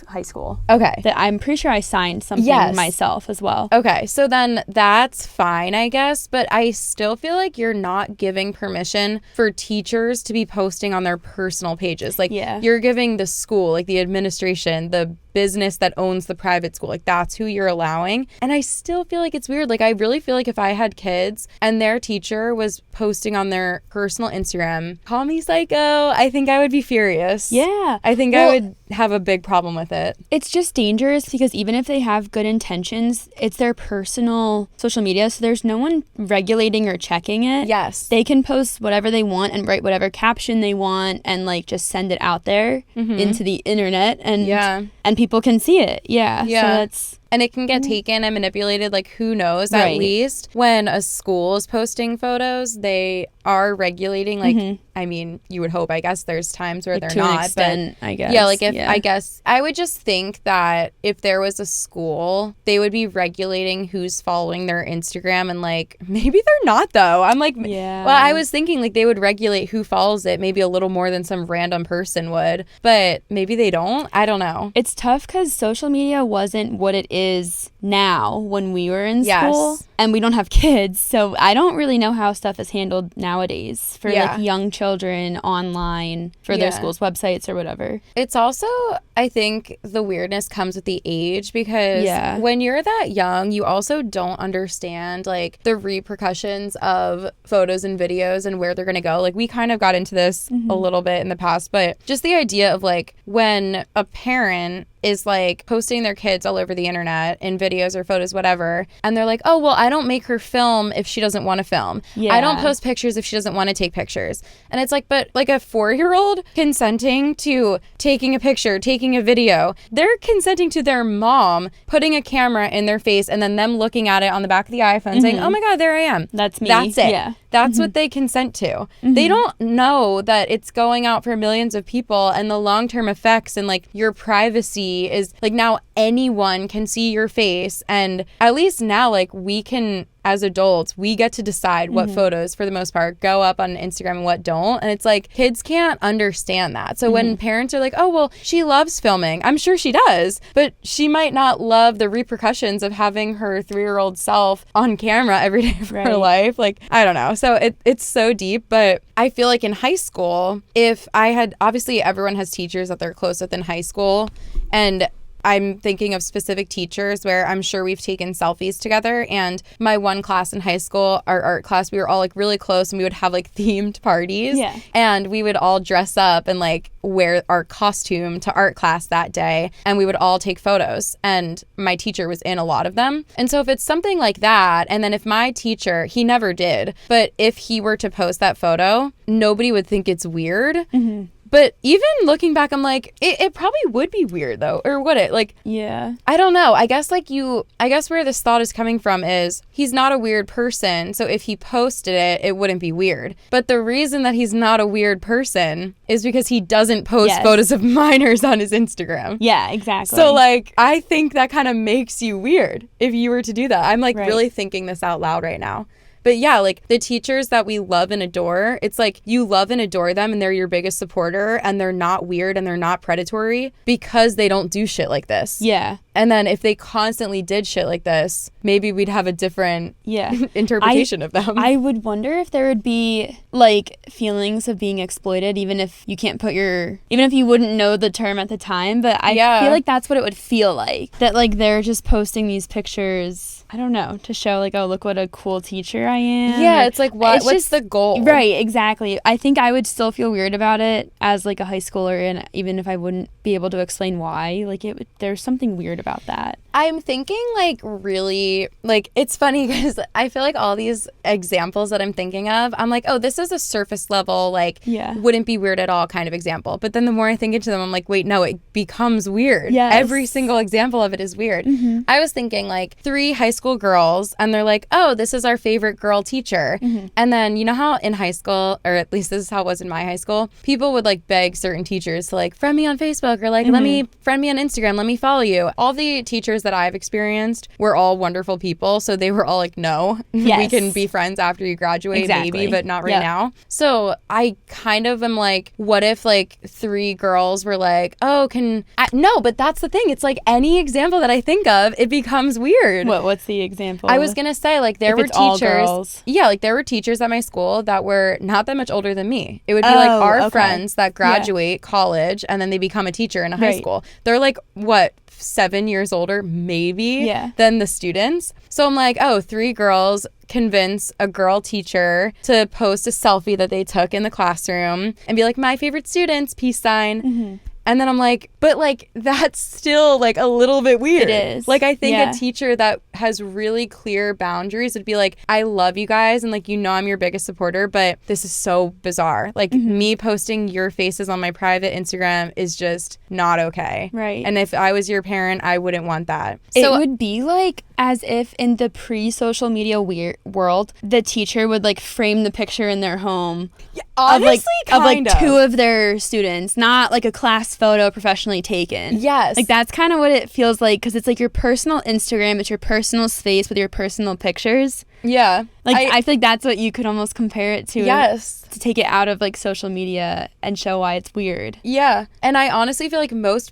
high school. Okay. That I'm pretty sure I signed something myself as well. Okay. So then that's fine, I guess, but I still feel like you're not giving permission for teachers to be posting on their personal pages. Like you're giving the school, like the administration, the business that owns the private school, like that's who you're allowing. And I still feel like it's weird. Like I really feel like if I had kids and their teacher was posting on their personal Instagram, call me psycho, I think I would be furious. Yeah. I think I would have a big problem with it. It's just dangerous because even if they have good intentions, it's their personal social media, so there's no one regulating or checking it. Yes. They can post whatever they want and write whatever caption they want and like just send it out there into the internet and people can see it. Yeah. So and it can get taken and manipulated, like who knows. At least when a school is posting photos, they are regulating, like I mean, you would hope, I guess there's times where like they're to not, an extent, but I guess. yeah, like if I guess I would just think that if there was a school, they would be regulating who's following their Instagram, and like maybe they're not though. I'm like, well, I was thinking like they would regulate who follows it maybe a little more than some random person would, but maybe they don't. I don't know. It's tough because social media wasn't what it is now when we were in school, and we don't have kids, so I don't really know how stuff is handled nowadays for like young children online for their school's websites or whatever. It's also, I think the weirdness comes with the age, because when you're that young, you also don't understand like the repercussions of photos and videos and where they're going to go. Like we kind of got into this a little bit in the past, but just the idea of like when a parent is like posting their kids all over the internet in videos or photos, whatever, and they're like, oh, well, I don't make her film if she doesn't want to film. I don't post pictures if she doesn't want to take pictures. And it's like, but like a 4-year-old consenting to taking a picture, taking a video, they're consenting to their mom putting a camera in their face and then them looking at it on the back of the iPhone saying, oh my God, there I am. That's me. That's it. That's what they consent to. They don't know that it's going out for millions of people, and the long-term effects and like your privacy is like now anyone can see your face. And at least now, like we can, as adults, we get to decide what photos, for the most part, go up on Instagram and what don't. And it's like kids can't understand that. So when parents are like, oh, well, she loves filming, I'm sure she does, but she might not love the repercussions of having her 3-year-old self on camera every day of her life. Like, I don't know. So it's so deep. But I feel like in high school, if I had, obviously everyone has teachers that they're close with in high school, and I'm thinking of specific teachers where I'm sure we've taken selfies together. And my one class in high school, our art class, we were all like really close, and we would have like themed parties. And we would all dress up and like wear our costume to art class that day, and we would all take photos. And my teacher was in a lot of them. And so if it's something like that, and then if my teacher, he never did, but if he were to post that photo, nobody would think it's weird. But even looking back, I'm like, it probably would be weird though. Or would it? Like, I don't know. I guess where this thought is coming from is he's not a weird person. So if he posted it, it wouldn't be weird. But the reason that he's not a weird person is because he doesn't post photos of minors on his Instagram. Yeah, exactly. So like, I think that kind of makes you weird if you were to do that. I'm like really thinking this out loud right now. But yeah, like the teachers that we love and adore, it's like you love and adore them and they're your biggest supporter, and they're not weird and they're not predatory because they don't do shit like this. Yeah. And then if they constantly did shit like this, maybe we'd have a different interpretation of them. I would wonder if there would be like feelings of being exploited, even if you can't put even if you wouldn't know the term at the time. But I feel like that's what it would feel like. That like they're just posting these pictures, I don't know, to show like, oh, look what a cool teacher I am. Yeah, it's like, what's just the goal? Right, exactly. I think I would still feel weird about it as like a high schooler, and even if I wouldn't be able to explain why, like there's something weird about that. I'm thinking like really, like it's funny because I feel like all these examples that I'm thinking of, I'm like, oh, this is a surface level, like wouldn't be weird at all kind of example. But then the more I think into them, I'm like, wait, no, it becomes weird. Yes. Every single example of it is weird. I was thinking like 3 high school girls, and they're like, oh, this is our favorite girl teacher. And then you know how in high school, or at least this is how it was in my high school, people would like beg certain teachers to like friend me on Facebook, or like let me friend me on Instagram, let me follow you. All the teachers that I've experienced were all wonderful people, so they were all like, no, we can be friends after you graduate, maybe, but not right now. So I kind of am like, what if like 3 girls were like, oh, no, but that's the thing, it's like any example that I think of, it becomes weird. What's the example? I was gonna say like there were teachers, like there were teachers at my school that were not that much older than me. It would be like our friends that graduate college and then they become a teacher in a high school. They're like, what, 7 years older maybe than the students. So I'm like, oh, 3 girls convince a girl teacher to post a selfie that they took in the classroom and be like, my favorite students, peace sign. And then I'm like, but like that's still like a little bit weird. It is. Like I think a teacher that has really clear boundaries would be like, I love you guys and like I'm your biggest supporter, but this is so bizarre. Like me posting your faces on my private Instagram is just not okay. Right. And if I was your parent, I wouldn't want that. It would be like as if in the pre-social media world, the teacher would like frame the picture in their home honestly, of two of their students, not like a class photo professionally taken. Yes. Like that's kind of what it feels like, because it's like your personal Instagram, it's your personal space with your personal pictures. Yeah. Like I feel like that's what you could almost compare it to. Yes. To take it out of like social media and show why it's weird. Yeah. And I honestly feel like most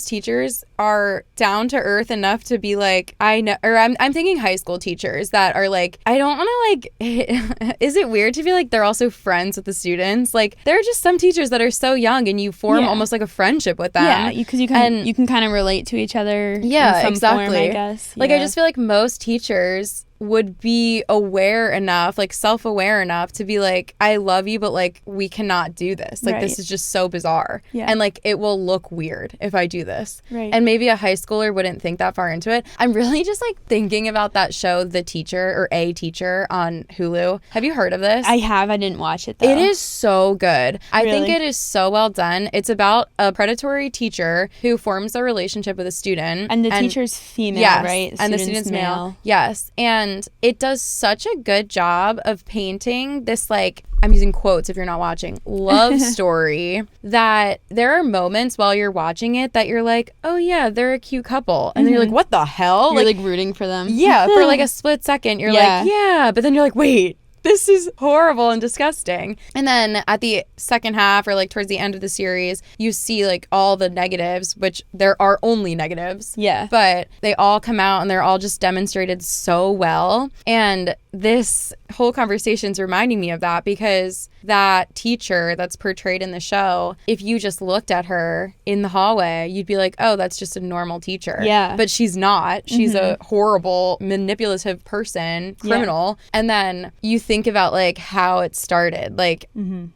teachers are down to earth enough to be like, I know, or I'm thinking high school teachers that are like, I don't want to like, is it weird to feel like they're also friends with the students? Like there are just some teachers that are so young and you form almost like a friendship with them. Yeah, because you can kind of relate to each other. Yeah, in some exactly. form, I guess. Like I just feel like most teachers would be aware enough, like self-aware enough to be like, I love you, but like we cannot do this. Like this is just so bizarre. Yeah. And like it will look weird if I do this. Right. And maybe a high schooler wouldn't think that far into it. I'm really just like thinking about that show, The Teacher or A Teacher on Hulu. Have you heard of this? I have. I didn't watch it though. It is so good. I Really? think it is so well done. It's about a predatory teacher who forms a relationship with a student. And the teacher's female, yes, right? And the student's male. Yes. And it does such a good job of painting this, like, I'm using quotes if you're not watching, love story that there are moments while you're watching it that you're like, oh yeah, they're a cute couple. And then you're like, what the hell? You're like rooting for them. Yeah, for like a split second. You're like, yeah. But then you're like, wait, this is horrible and disgusting. And then at the second half or like towards the end of the series, you see like all the negatives, which there are only negatives. Yeah. But they all come out and they're all just demonstrated so well. And this whole conversation's reminding me of that, because that teacher that's portrayed in the show, if you just looked at her in the hallway, you'd be like, oh, that's just a normal teacher. Yeah. But she's not. She's a horrible, manipulative person, criminal. Yeah. And then you think about like how it started. Like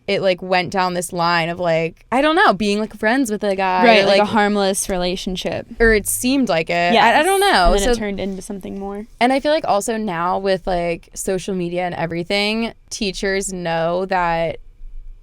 it like went down this line of like, I don't know, being like friends with a guy. Right, like a harmless relationship. Or it seemed like it. Yeah. I don't know. And then it turned into something more. And I feel like also now with like social media and everything, teachers know that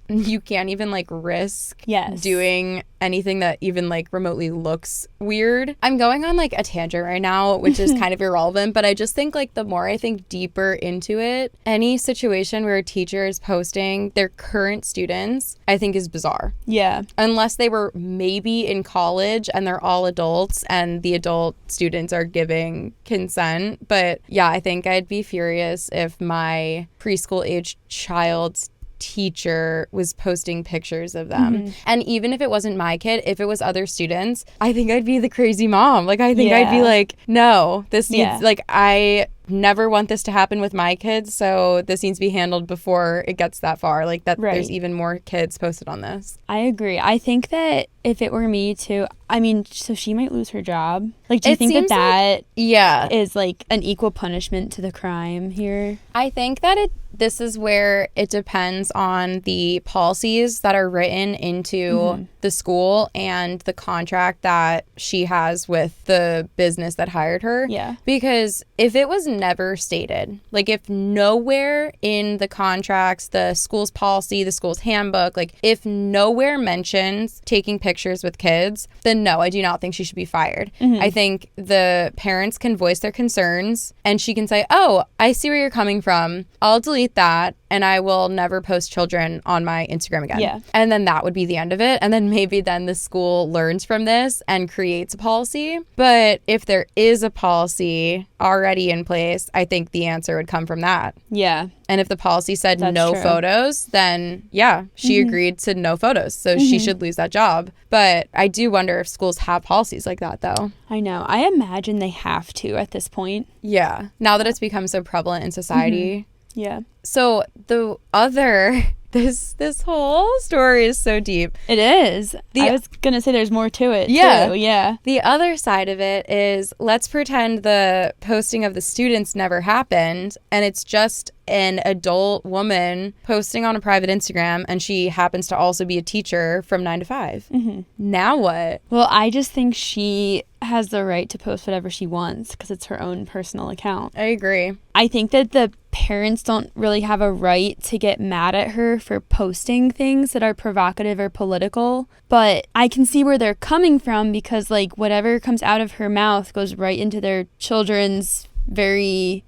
you can't even like risk doing anything that even like remotely looks weird. I'm going on like a tangent right now, which is kind of irrelevant, but I just think like the more I think deeper into it, any situation where a teacher is posting their current students, I think is bizarre. Yeah. Unless they were maybe in college and they're all adults and the adult students are giving consent. But yeah, I think I'd be furious if my preschool age child's teacher was posting pictures of them. And even if it wasn't my kid, if it was other students, I think I'd be the crazy mom. Like I think I'd be like, no, this needs like, I never want this to happen with my kids, so this needs to be handled before it gets that far, like that there's even more kids posted on this. I agree. I think that if it were me too, I mean, so she might lose her job. Like, do you think that is like an equal punishment to the crime here? I think that this is where it depends on the policies that are written into the school and the contract that she has with the business that hired her. Yeah. Because if it was never stated, like if nowhere in the contracts, the school's policy, the school's handbook, like if nowhere mentions taking pictures with kids, then no, I do not think she should be fired. I think the parents can voice their concerns and she can say, oh, I see where you're coming from. I'll delete that and I will never post children on my Instagram again. Yeah. And then that would be the end of it. And then maybe then the school learns from this and creates a policy. But if there is a policy already in place, I think the answer would come from that. Yeah. And if the policy said no photos, then yeah, she agreed to no photos. So she should lose that job. But I do wonder if schools have policies like that, though. I know. I imagine they have to at this point. Yeah. Now that it's become so prevalent in society. Yeah. So the other This whole story is so deep. It is. I was going to say there's more to it, yeah. too. Yeah. The other side of it is, let's pretend the posting of the students never happened, and it's just an adult woman posting on a private Instagram, and she happens to also be a teacher from 9 to 5. Mm-hmm. Now what? Well, I just think she has the right to post whatever she wants because it's her own personal account. I agree. I think that the parents don't really have a right to get mad at her for posting things that are provocative or political, but I can see where they're coming from because, like, whatever comes out of her mouth goes right into their children's very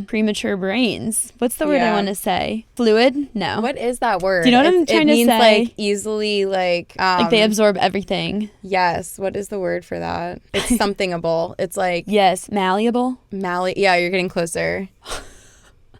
premature brains. What's the word I want to say? Fluid? No. What is that word? Do you know what I'm trying to say? It means like easily like they absorb everything. Yes. What is the word for that? It's somethingable. It's like yes, malleable. Yeah, you're getting closer.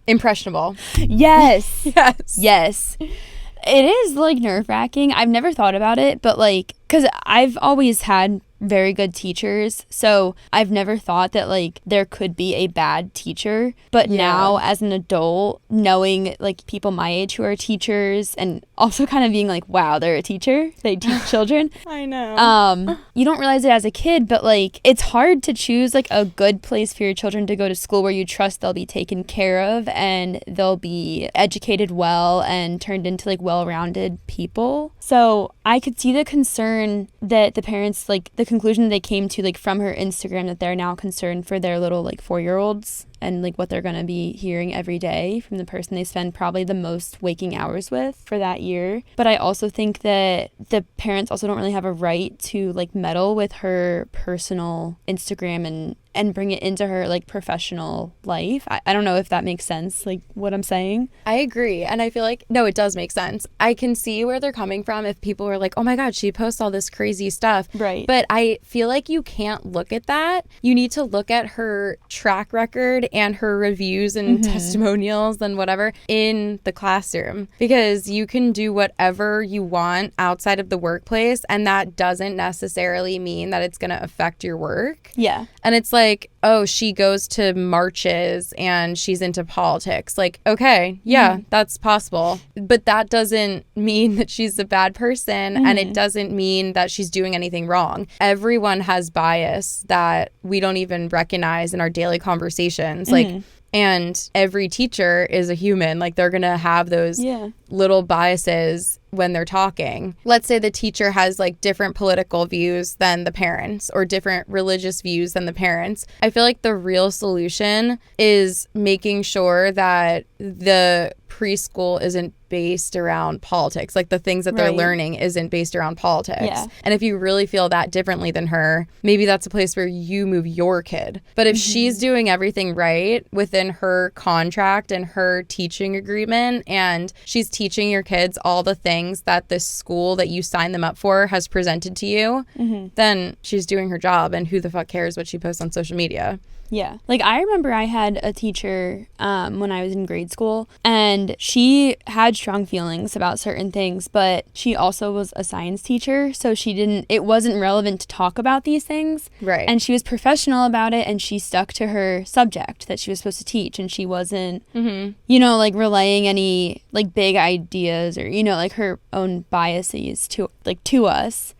Impressionable. Yes. Yes. Yes. It is like nerve-wracking. I've never thought about it, but like, because I've always had very good teachers, so I've never thought that like there could be a bad teacher. But now as an adult, knowing like people my age who are teachers and also kind of being like, wow, they're a teacher, they teach children. I know. You don't realize it as a kid, but like it's hard to choose like a good place for your children to go to school where you trust they'll be taken care of and they'll be educated well and turned into like well-rounded people. So I could see the concern that the parents, like the conclusion they came to like from her Instagram, that they're now concerned for their little like 4-year-olds and like what they're going to be hearing every day from the person they spend probably the most waking hours with for that year. But I also think that the parents also don't really have a right to like meddle with her personal Instagram and bring it into her like professional life. I don't know if that makes sense, like what I'm saying. I agree. And I feel like, no, it does make sense. I can see where they're coming from if people were like, oh my God, she posts all this crazy stuff. Right. But I feel like you can't look at that. You need to look at her track record and her reviews and testimonials and whatever in the classroom, because you can do whatever you want outside of the workplace, and that doesn't necessarily mean that it's going to affect your work. Yeah. And it's like, oh, she goes to marches and she's into politics. Like, okay, yeah, that's possible. But that doesn't mean that she's a bad person, and it doesn't mean that she's doing anything wrong. Everyone has bias that we don't even recognize in our daily conversations. Like, and every teacher is a human. Like, they're going to have those little biases when they're talking. Let's say the teacher has like different political views than the parents or different religious views than the parents. I feel like the real solution is making sure that the preschool isn't based around politics. Like the things that they're learning isn't based around politics. Yeah. And if you really feel that differently than her, maybe that's a place where you move your kid. But if she's doing everything right within her contract and her teaching agreement, and she's teaching your kids all the things that the school that you signed them up for has presented to you, then she's doing her job, and who the fuck cares what she posts on social media? Yeah. Like, I remember I had a teacher when I was in grade school, and she had strong feelings about certain things, but she also was a science teacher, so it wasn't relevant to talk about these things. Right. And she was professional about it, and she stuck to her subject that she was supposed to teach, and she wasn't, you know, like relaying any like big ideas or, you know, like her own biases to us.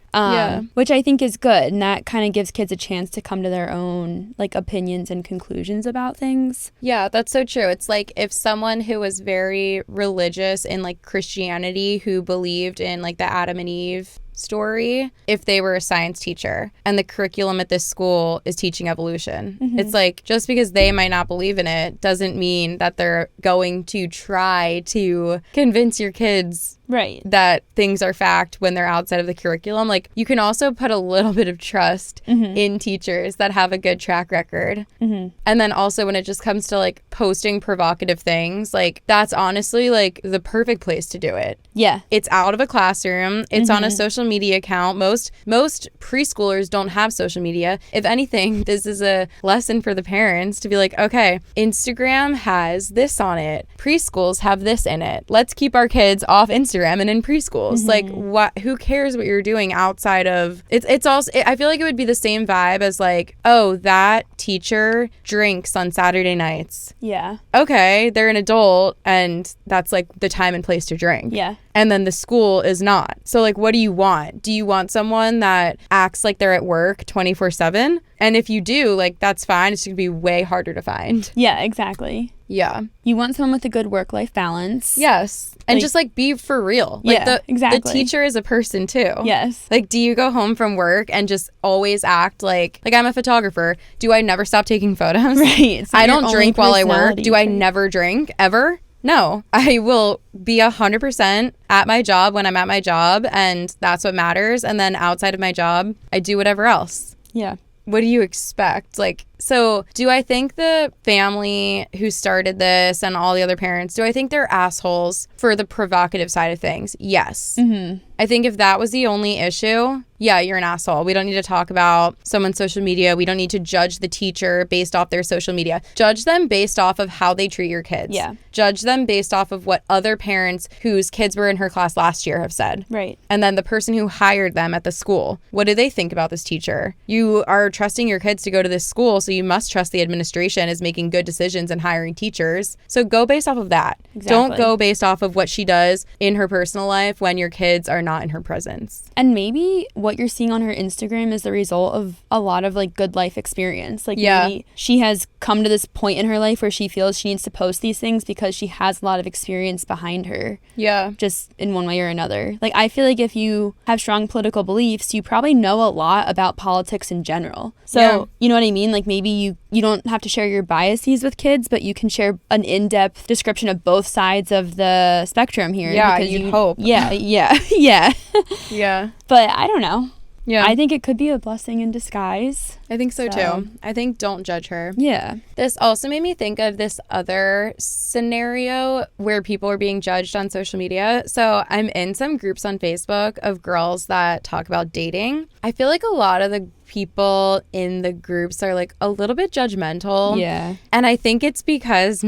Which I think is good, and that kind of gives kids a chance to come to their own like opinions and conclusions about things. Yeah, that's so true. It's like if someone who was very religious in like Christianity, who believed in like the Adam and Eve story, if they were a science teacher and the curriculum at this school is teaching evolution, it's like just because they might not believe in it doesn't mean that they're going to try to convince your kids that things are fact when they're outside of the curriculum. Like, you can also put a little bit of trust in teachers that have a good track record. And then also when it just comes to like posting provocative things, like that's honestly like the perfect place to do it. Yeah. It's out of a classroom. It's on a social media account. Most preschoolers don't have social media. If anything, this is a lesson for the parents to be like, okay, Instagram has this on it. Preschools have this in it. Let's keep our kids off Instagram Instagram and in preschools. Like, who cares what you're doing outside of it's also, I feel like it would be the same vibe as like, oh, that teacher drinks on Saturday nights. Yeah. Okay, they're an adult and that's like the time and place to drink. Yeah. And then the school is not. So like, what do you want? Do you want someone that acts like they're at work 24/7? And if you do, like, that's fine. It's going to be way harder to find. Yeah, exactly. Yeah. You want someone with a good work-life balance. Yes. And like, just like be for real. Like exactly. The teacher is a person too. Yes. Like, do you go home from work and just always act like I'm a photographer? Do I never stop taking photos? Right. I don't drink while I work. Do I never drink ever? No, I will be 100% at my job when I'm at my job, and that's what matters. And then outside of my job, I do whatever else. Yeah. What do you expect? Like, so do I think the family who started this and all the other parents, do I think they're assholes for the provocative side of things? Yes. I think if that was the only issue, yeah, you're an asshole. We don't need to talk about someone's social media. We don't need to judge the teacher based off their social media. Judge them based off of how they treat your kids. Yeah. Judge them based off of what other parents whose kids were in her class last year have said. Right. And then the person who hired them at the school, what do they think about this teacher? You are trusting your kids to go to this school, so you must trust the administration is making good decisions and hiring teachers. So go based off of that. Exactly. Don't go based off of what she does in her personal life when your kids are not in her presence. And maybe what you're seeing on her Instagram is the result of a lot of like good life experience. Like maybe she has come to this point in her life where she feels she needs to post these things because she has a lot of experience behind her. Yeah. Just in one way or another. Like, I feel like if you have strong political beliefs, you probably know a lot about politics in general. So, you know what I mean? Like, maybe you don't have to share your biases with kids, but you can share an in-depth description of both sides of the spectrum here. Yeah, you'd hope. Yeah. Yeah. But I don't know. Yeah. I think it could be a blessing in disguise. I think so too. I think don't judge her. Yeah. This also made me think of this other scenario where people are being judged on social media. So I'm in some groups on Facebook of girls that talk about dating. I feel like a lot of the people in the groups are like a little bit judgmental. Yeah. And I think it's because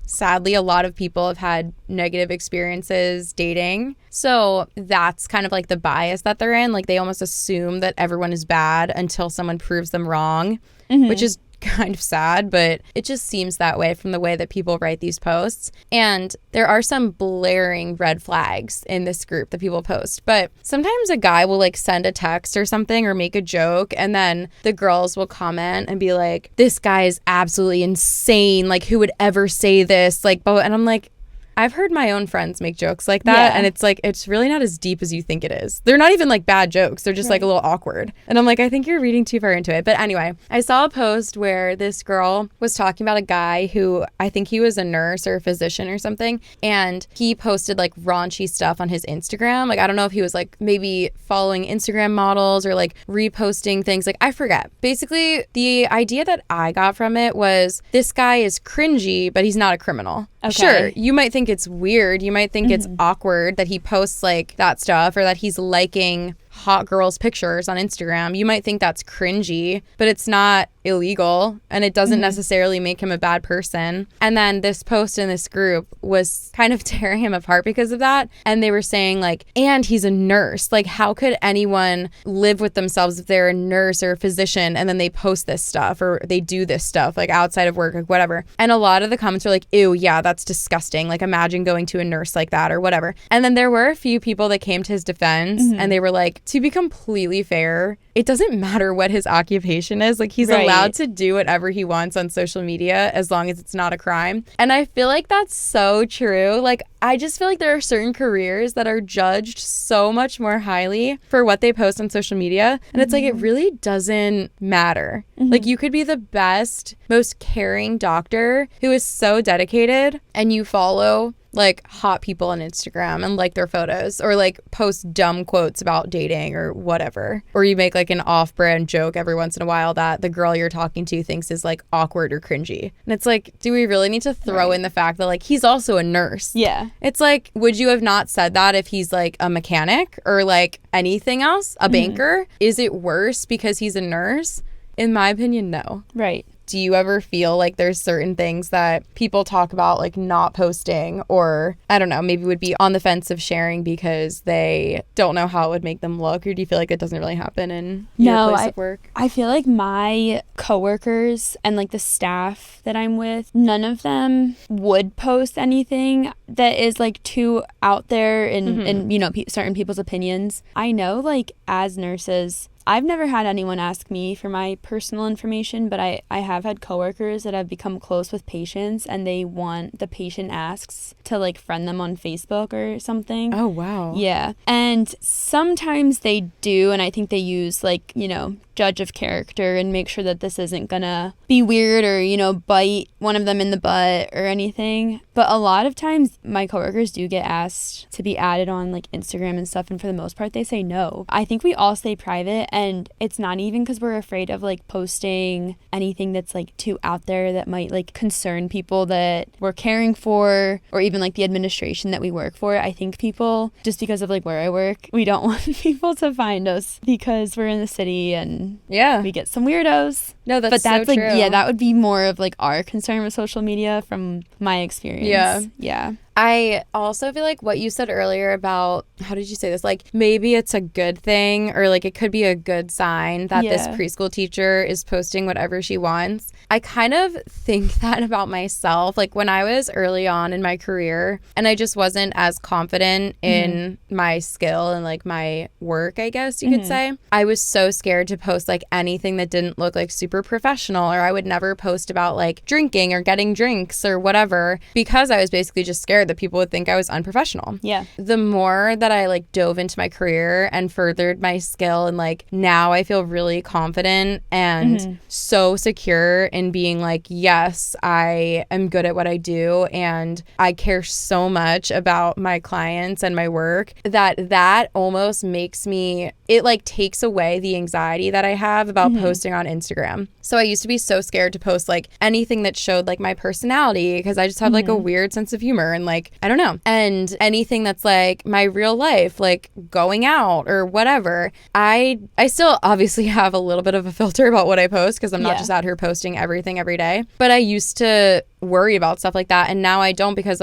sadly, a lot of people have had negative experiences dating. So that's kind of like the bias that they're in. Like, they almost assume that everyone is bad until someone proves them wrong, which is kind of sad, but it just seems that way from the way that people write these posts. And there are some blaring red flags in this group that people post. But sometimes a guy will like send a text or something or make a joke, and then the girls will comment and be like, this guy is absolutely insane. Like, who would ever say this? Like, and I'm like, I've heard my own friends make jokes like that, and it's like, it's really not as deep as you think it is. They're not even like bad jokes. They're just like a little awkward. And I'm like, I think you're reading too far into it. But anyway, I saw a post where this girl was talking about a guy who, I think he was a nurse or a physician or something, and he posted like raunchy stuff on his Instagram. Like, I don't know if he was like maybe following Instagram models or like reposting things. Like, I forget. Basically, the idea that I got from it was this guy is cringy, but he's not a criminal. Okay. Sure, you might think it's weird. You might think it's awkward that he posts like that stuff, or that he's liking hot girls' pictures on Instagram. You might think that's cringy, but it's not illegal, and it doesn't necessarily make him a bad person. And then this post in this group was kind of tearing him apart because of that. And they were saying like, and he's a nurse. Like, how could anyone live with themselves if they're a nurse or a physician and then they post this stuff or they do this stuff like outside of work, like whatever. And a lot of the comments were like, ew, yeah, that's disgusting. Like, imagine going to a nurse like that or whatever. And then there were a few people that came to his defense and they were like, to be completely fair, it doesn't matter what his occupation is. Like, he's allowed to do whatever he wants on social media as long as it's not a crime. And I feel like that's so true. Like, I just feel like there are certain careers that are judged so much more highly for what they post on social media. And it's like, it really doesn't matter. Like, you could be the best, most caring doctor who is so dedicated, and you follow like hot people on Instagram and like their photos, or like post dumb quotes about dating or whatever, or you make like an off-brand joke every once in a while that the girl you're talking to thinks is like awkward or cringy. And it's like, do we really need to throw in the fact that like he's also a nurse? Yeah. It's like, would you have not said that if he's like a mechanic or like anything else, a banker? Is it worse because he's a nurse? In my opinion, no. Right. do you ever feel like there's certain things that people talk about like not posting, or I don't know, maybe would be on the fence of sharing because they don't know how it would make them look? Or do you feel like it doesn't really happen in your place of work? I feel like my coworkers and like the staff that I'm with, none of them would post anything that is like too out there in you know, certain people's opinions. I know, like, as nurses, I've never had anyone ask me for my personal information, but I have had coworkers that have become close with patients, and they want the patient asks to like friend them on Facebook or something. Oh, wow. Yeah. And sometimes they do, and I think they use like, you know, judge of character and make sure that this isn't gonna be weird or, you know, bite one of them in the butt or anything. But a lot of times my coworkers do get asked to be added on like Instagram and stuff, and for the most part they say no. I think we all stay private, and it's not even because we're afraid of like posting anything that's like too out there that might like concern people that we're caring for, or even like the administration that we work for. I think people, just because of like where I work, we don't want people to find us because we're in the city and we get some weirdos. No, that's so like, true. Yeah, that would be more of like our concern with social media from my experience. Yeah. I also feel like what you said earlier about, how did you say this? Like, maybe it's a good thing, or like it could be a good sign that this preschool teacher is posting whatever she wants. I kind of think that about myself. Like, when I was early on in my career and I just wasn't as confident in my skill and like my work, I guess you could say, I was so scared to post like anything that didn't look like super professional, or I would never post about like drinking or getting drinks or whatever, because I was basically just scared that people would think I was unprofessional. Yeah. The more that I like dove into my career and furthered my skill, and like now I feel really confident and so secure in being like, yes, I am good at what I do and I care so much about my clients and my work, that almost makes me, it like takes away the anxiety that I have about posting on Instagram. So I used to be so scared to post like anything that showed like my personality, because I just have like a weird sense of humor and like, I don't know. And anything that's like my real life, like going out or whatever, I still obviously have a little bit of a filter about what I post, because I'm not just out here posting everything every day. But I used to worry about stuff like that, and now I don't, because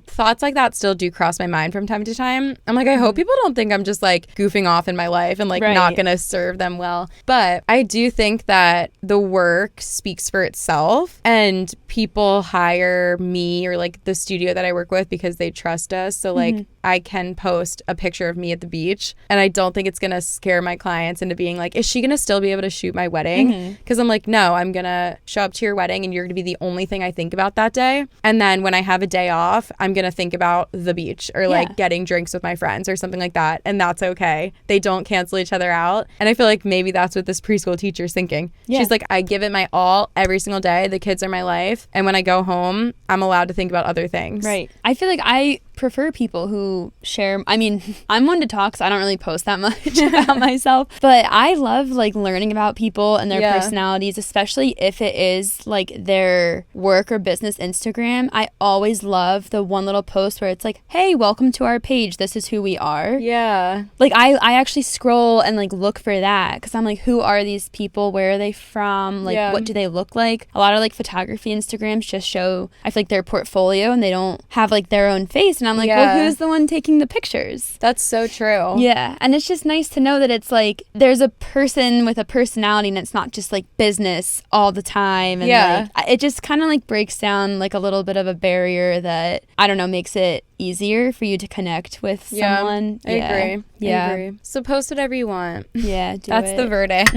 thoughts like that still do cross my mind from time to time. I'm like, I hope people don't think I'm just like goofing off in my life and like not gonna serve them well. But I do think that the work speaks for itself, and people hire me or like the studio that I work with because they trust us. So like I can post a picture of me at the beach, and I don't think it's gonna scare my clients into being like, is she gonna still be able to shoot my wedding? Because I'm like, no, I'm gonna show up to your wedding and you're gonna be the only thing I think about that day. And then when I have a day off, I'm gonna think about the beach or like getting drinks with my friends or something like that, and that's okay. They don't cancel each other out. And I feel like maybe that's what this preschool teacher's thinking. She's like, I give it my all every single day. The kids are my life, and when I go home, I'm allowed to think about other things. Right. I feel like I prefer people who share. I mean, I'm one to talk, so I don't really post that much about myself, but I love like learning about people and their personalities, especially if it is like their work or business Instagram. I always love the one little post where it's like, hey, welcome to our page, this is who we are. Like I actually scroll and like look for that, because I'm like, who are these people, where are they from, like what do they look like? A lot of like photography Instagrams just show, I feel like, their portfolio, and they don't have like their own face, and I'm like, well, who's the one taking the pictures? That's so true. Yeah. And it's just nice to know that it's like there's a person with a personality, and it's not just like business all the time. And like, it just kind of like breaks down like a little bit of a barrier that, I don't know, makes it easier for you to connect with someone. I agree. I agree. So post whatever you want. Yeah, That's the verdict.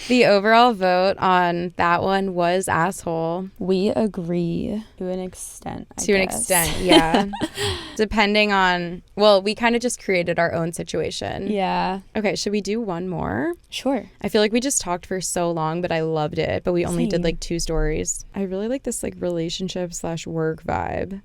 The overall vote on that one was asshole. We agree to an extent, I guess. An extent, yeah. Depending on, well, we kind of just created our own situation. Yeah. Okay, should we do one more? Sure. I feel like we just talked for so long, but I loved it. But we only did like 2 stories. I really like this like relationship/work vibe.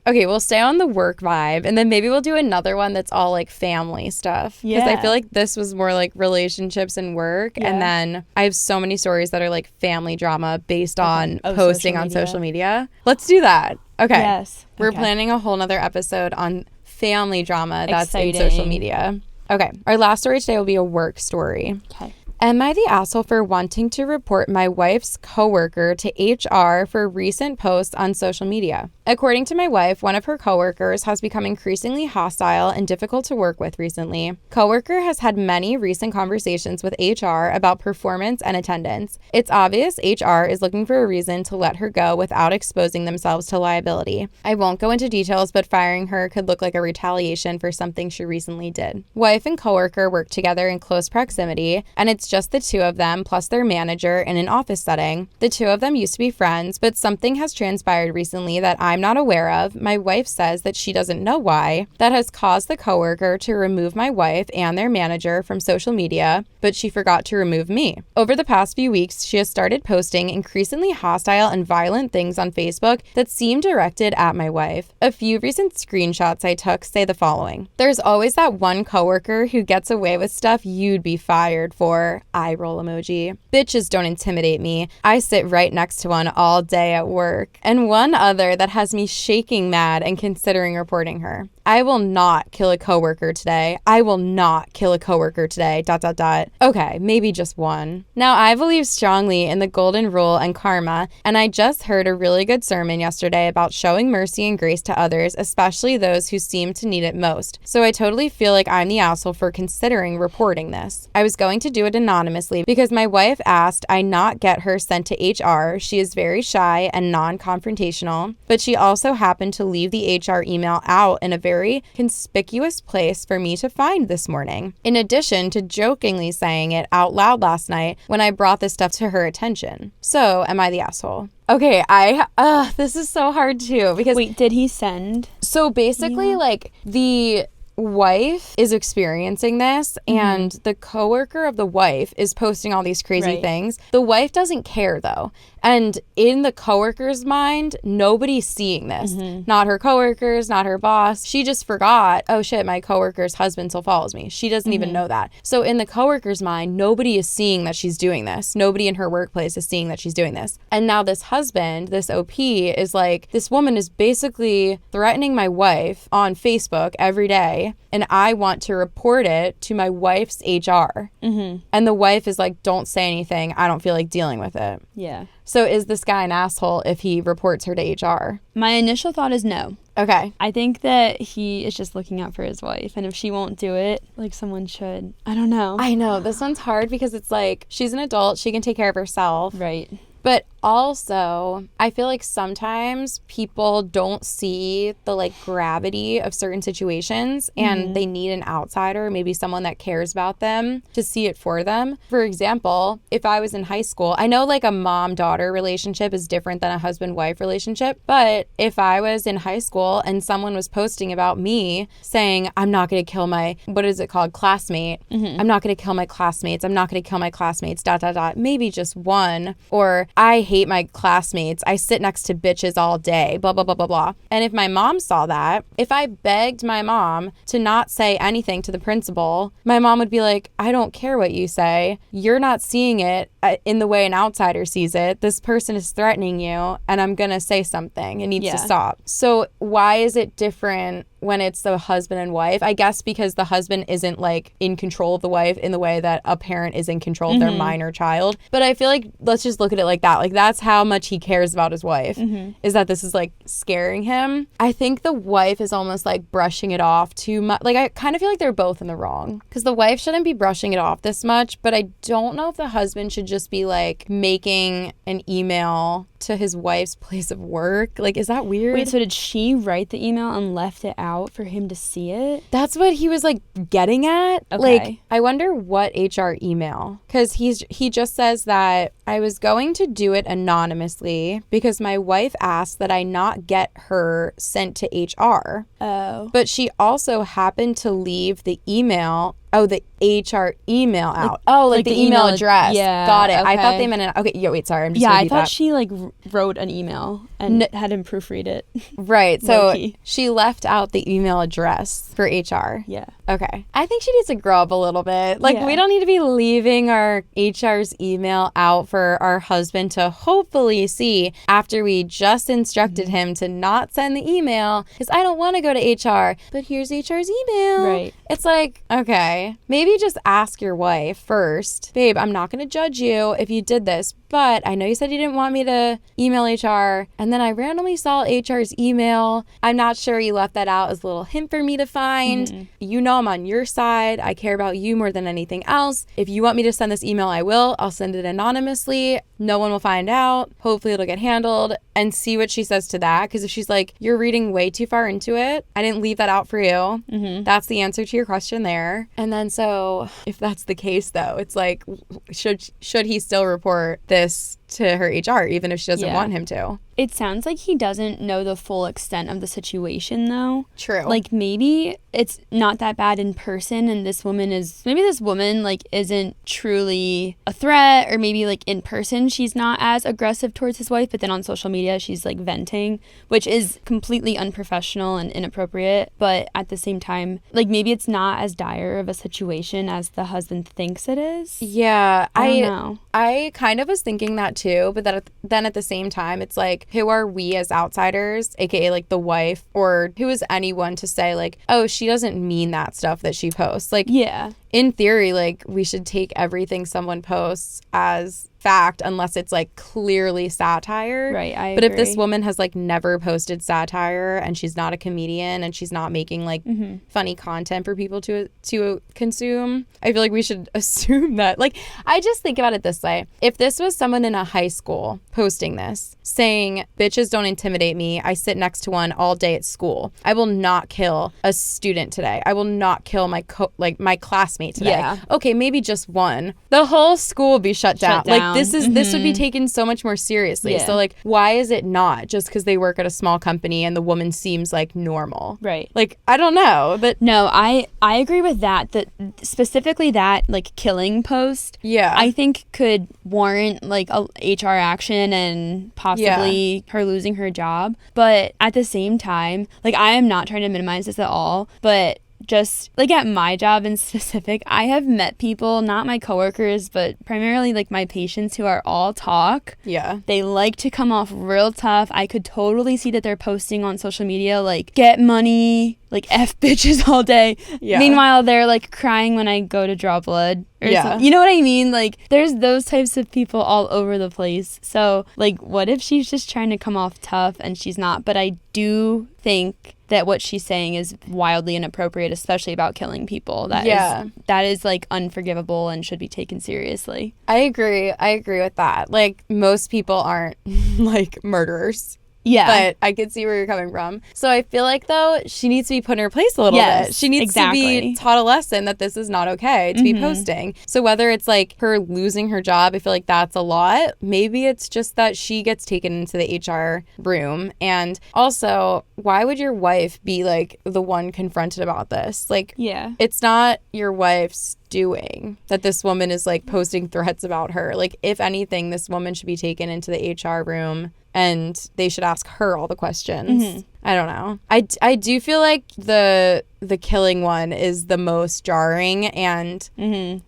Okay, we'll stay on the work vibe, and then maybe we'll do another one that's all like family stuff. Because I feel like this was more like relationships and work, and then I have so many stories that are like family drama based on posting on social media. Let's do that. Okay. Yes. We're planning a whole nother episode on family drama that's in social media. Okay. Our last story today will be a work story. Okay. Am I the asshole for wanting to report my wife's coworker to HR for recent posts on social media? According to my wife, one of her coworkers has become increasingly hostile and difficult to work with recently. Coworker has had many recent conversations with HR about performance and attendance. It's obvious HR is looking for a reason to let her go without exposing themselves to liability. I won't go into details, but firing her could look like a retaliation for something she recently did. Wife and coworker work together in close proximity, and it's just the two of them plus their manager in an office setting. The two of them used to be friends, but something has transpired recently that I'm not aware of. My wife says that she doesn't know why. That has caused the coworker to remove my wife and their manager from social media, but she forgot to remove me. Over the past few weeks, she has started posting increasingly hostile and violent things on Facebook that seem directed at my wife. A few recent screenshots I took say the following. There's always that one coworker who gets away with stuff you'd be fired for. Eye roll emoji. Bitches don't intimidate me. I sit right next to one all day at work. And one other that has me shaking mad and considering reporting her. I will not kill a coworker today. I will not kill a coworker today. ... Okay, maybe just one. Now, I believe strongly in the golden rule and karma, and I just heard a really good sermon yesterday about showing mercy and grace to others, especially those who seem to need it most. So I totally feel like I'm the asshole for considering reporting this. I was going to do it anonymously because my wife asked I not get her sent to HR. She is very shy and non-confrontational, but she also happened to leave the HR email out in a very conspicuous place for me to find this morning, in addition to jokingly saying it out loud last night when I brought this stuff to her attention. So, am I the asshole? Okay, this is so hard too, because... Wait, did he send? So basically, like, the wife is experiencing this, and the coworker of the wife is posting all these crazy things. The wife doesn't care, though. And in the coworker's mind, nobody's seeing this. Not her coworkers, not her boss. She just forgot, oh shit, my coworker's husband still follows me. She doesn't even know that. So in the coworker's mind, nobody is seeing that she's doing this. Nobody in her workplace is seeing that she's doing this. And now this husband, this OP, is like, this woman is basically threatening my wife on Facebook every day, and I want to report it to my wife's HR. And the wife is like, don't say anything. I don't feel like dealing with it. Yeah. So is this guy an asshole if he reports her to HR? My initial thought is no. Okay. I think that he is just looking out for his wife, and if she won't do it, like, someone should. I don't know. I know. This one's hard because it's like, she's an adult. She can take care of herself. Right. But also, I feel like sometimes people don't see the, like, gravity of certain situations, and they need an outsider, maybe someone that cares about them, to see it for them. For example, if I was in high school, I know, like, a mom-daughter relationship is different than a husband-wife relationship, but if I was in high school and someone was posting about me saying, I'm not going to kill my, what is it called, classmate, I'm not going to kill my classmates, I'm not going to kill my classmates, ... maybe just one, or I hate my classmates, I sit next to bitches all day, blah, blah, blah, blah, blah. And if my mom saw that, if I begged my mom to not say anything to the principal, my mom would be like, I don't care what you say. You're not seeing it in the way an outsider sees it. This person is threatening you, and I'm going to say something. It needs to stop. So why is it different when it's the husband and wife? I guess because the husband isn't, like, in control of the wife in the way that a parent is in control of their minor child. But I feel like, let's just look at it like that. Like, that's how much he cares about his wife, is that this is, like, scaring him. I think the wife is almost, like, brushing it off too much. Like, I kind of feel like they're both in the wrong, because the wife shouldn't be brushing it off this much, but I don't know if the husband should just be, like, making an email to his wife's place of work. Like, is that weird? Wait, so did she write the email and left it out for him to see it? That's what he was, like, getting at. Okay. Like, I wonder what HR email, because he just says that I was going to do it anonymously because my wife asked that I not get her sent to HR. Oh. But she also happened to leave the email. Oh, the HR email out. Like the email address. Yeah. Got it. Okay. I thought they meant okay. Yeah, wait, sorry. I'm just I thought she, like, wrote an email and had him proofread it. Right. So Low-key. she left out the email address for HR. Yeah. Okay. I think she needs to grow up a little bit. Like, we don't need to be leaving our HR's email out for our husband to hopefully see after we just instructed him to not send the email because I don't want to go to HR, but here's HR's email. Right. It's like, okay, maybe maybe just ask your wife first, babe, I'm not going to judge you if you did this, but I know you said you didn't want me to email HR, and then I randomly saw HR's email. I'm not sure you left that out as a little hint for me to find. You know I'm on your side. I care about you more than anything else. If you want me to send this email, I will. I'll send it anonymously. No one will find out. Hopefully it'll get handled, and see what she says to that. Because if she's like, you're reading way too far into it, I didn't leave that out for you. That's the answer to your question there. And then so if that's the case, though, it's like, should he still report this to her HR, even if she doesn't want him to? It sounds like he doesn't know the full extent of the situation, though. True. Like, maybe it's not that bad in person, and this woman, like, isn't truly a threat, or maybe, like, in person she's not as aggressive towards his wife, but then on social media she's, like, venting, which is completely unprofessional and inappropriate. But at the same time, like, maybe it's not as dire of a situation as the husband thinks it is. Yeah. I don't know. I kind of was thinking that too, but then at the same time, it's like, who are we as outsiders, aka like the wife, or who is anyone to say like, oh, she doesn't mean that stuff that she posts? Like, yeah, in theory, like, we should take everything someone posts as fact unless it's like clearly satire. Right, I But agree. if this woman has like never posted satire, and she's not a comedian, and she's not making like funny content for people to consume, I feel like we should assume that. Like, I just think about it this way. If this was someone in a high school posting this, saying, bitches don't intimidate me, I sit next to one all day at school, I will not kill a student today, I will not kill my classmate today. Yeah. Okay, maybe just one. The whole school would be shut down. Like, this would be taken so much more seriously. Yeah. So like, why is it not just because they work at a small company and the woman seems like normal? Right. Like, I don't know, but no, I agree with that. That specifically that like killing post, yeah, I think could warrant like a HR action and possibly her losing her job. But at the same time, like, I am not trying to minimize this at all, but just like at my job in specific, I have met people, not my coworkers, but primarily like my patients, who are all talk. Yeah. They like to come off real tough. I could totally see that they're posting on social media like, get money, like F bitches all day. Yeah. Meanwhile, they're like crying when I go to draw blood. Or something. You know what I mean? Like, there's those types of people all over the place. So like, what if she's just trying to come off tough and she's not? But I do think that what she's saying is wildly inappropriate, especially about killing people. That is like unforgivable and should be taken seriously. I agree with that. Like, most people aren't like murderers. Yeah. But I could see where you're coming from. So I feel like, though, she needs to be put in her place a little bit. She needs to be taught a lesson that this is not okay to be posting. So whether it's like her losing her job, I feel like that's a lot. Maybe it's just that she gets taken into the HR room. And also, why would your wife be like the one confronted about this? Like, it's not your wife's doing that this woman is like posting threats about her. Like, if anything, this woman should be taken into the HR room and they should ask her all the questions. I don't know. I do feel like the killing one is the most jarring, and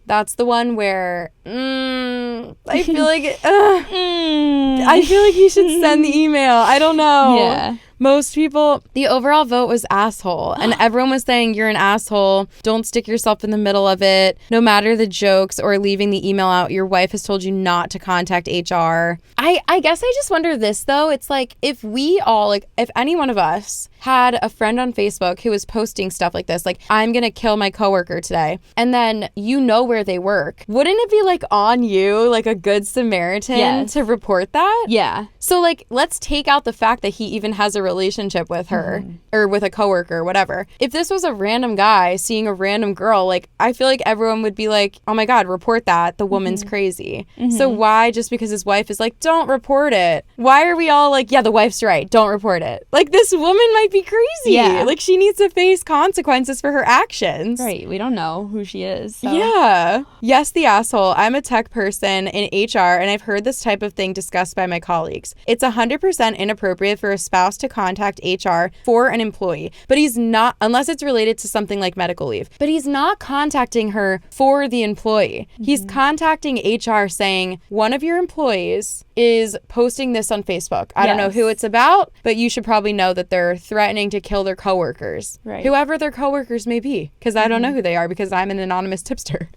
that's the one where I feel like I feel like you should send the email. I don't know. Yeah. Most people, the overall vote was asshole. And everyone was saying, you're an asshole. Don't stick yourself in the middle of it. No matter the jokes or leaving the email out, your wife has told you not to contact HR. I guess I just wonder this, though. It's like, if we all, like, if any one of us had a friend on Facebook who was posting stuff like this, like, I'm going to kill my coworker today, and then you know where they work, wouldn't it be, like, on you, like a good Samaritan to report that? Yeah. So, like, let's take out the fact that he even has a relationship with her or with a coworker or whatever. If this was a random guy seeing a random girl, like, I feel like everyone would be like, oh my God, report that. The woman's crazy. So why, just because his wife is like, don't report it, why are we all like, yeah, the wife's right, don't report it? Like, this woman might be crazy. Yeah. Like, she needs to face consequences for her actions. Right. We don't know who she is. So. Yeah. Yes, the asshole. I'm a tech person in HR, and I've heard this type of thing discussed by my colleagues. It's 100% inappropriate for a spouse to contact HR for an employee, but he's not, unless it's related to something like medical leave, but he's not contacting her for the employee. He's contacting HR saying, one of your employees is posting this on Facebook. I don't know who it's about, but you should probably know that they're threatening to kill their coworkers. Right. Whoever their coworkers may be, because I don't know who they are because I'm an anonymous tipster.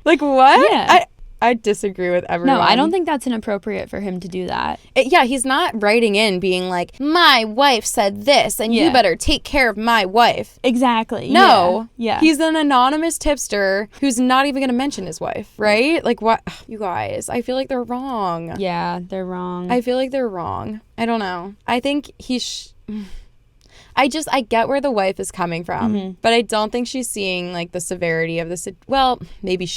Like, what? Yeah. I disagree with everyone. No, I don't think that's inappropriate for him to do that. He's not writing in being like, my wife said this and you better take care of my wife. Exactly. No. Yeah. He's an anonymous tipster who's not even going to mention his wife, right? Like, what? You guys, I feel like they're wrong. Yeah, they're wrong. I feel like they're wrong. I don't know. I think I get where the wife is coming from, but I don't think she's seeing like the severity of this. Well, maybe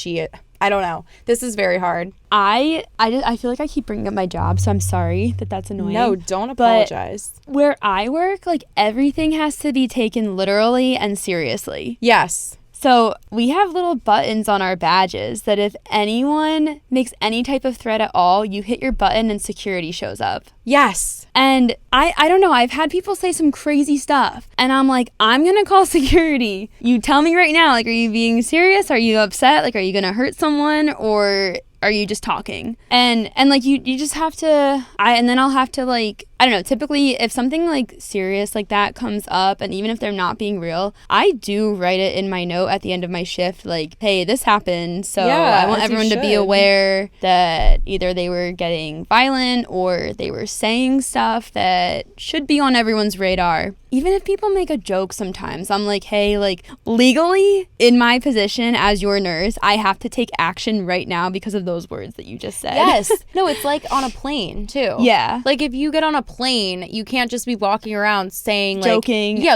I don't know. This is very hard. I feel like I keep bringing up my job, so I'm sorry that that's annoying. No, don't apologize. But where I work, like everything has to be taken literally and seriously. Yes. So we have little buttons on our badges that if anyone makes any type of threat at all, you hit your button and security shows up. Yes. And I don't know, I've had people say some crazy stuff and I'm like, I'm gonna call security. You tell me right now, like, are you being serious? Are you upset? Like, are you gonna hurt someone or are you just talking? And like you just have to and then I'll have to like, I don't know, typically if something like serious like that comes up and even if they're not being real, I do write it in my note at the end of my shift like, hey, this happened. So I want everyone to be aware that either they were getting violent or they were saying stuff that should be on everyone's radar. Even if people make a joke sometimes, I'm like, hey, like legally in my position as your nurse, I have to take action right now because of those words that you just said. Yes. No, it's like on a plane too. Yeah. Like if you get on a plane, you can't just be walking around saying like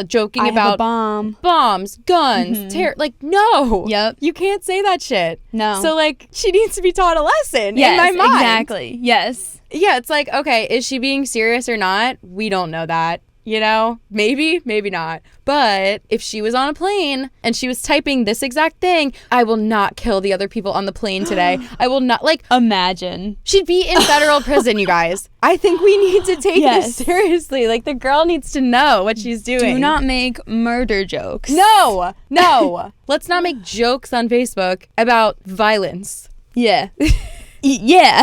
joking I about have a bomb, bombs, guns, like no. Yep. You can't say that shit. No. So like she needs to be taught a lesson in my mind. Exactly. Yes. Yeah, it's like, okay, is she being serious or not? We don't know that. You know, maybe not. But if she was on a plane and she was typing this exact thing, I will not kill the other people on the plane today. I will not, like, imagine. She'd be in federal prison, you guys. I think we need to take this seriously. Like, the girl needs to know what she's doing. Do not make murder jokes. No. Let's not make jokes on Facebook about violence. Yeah. Yeah.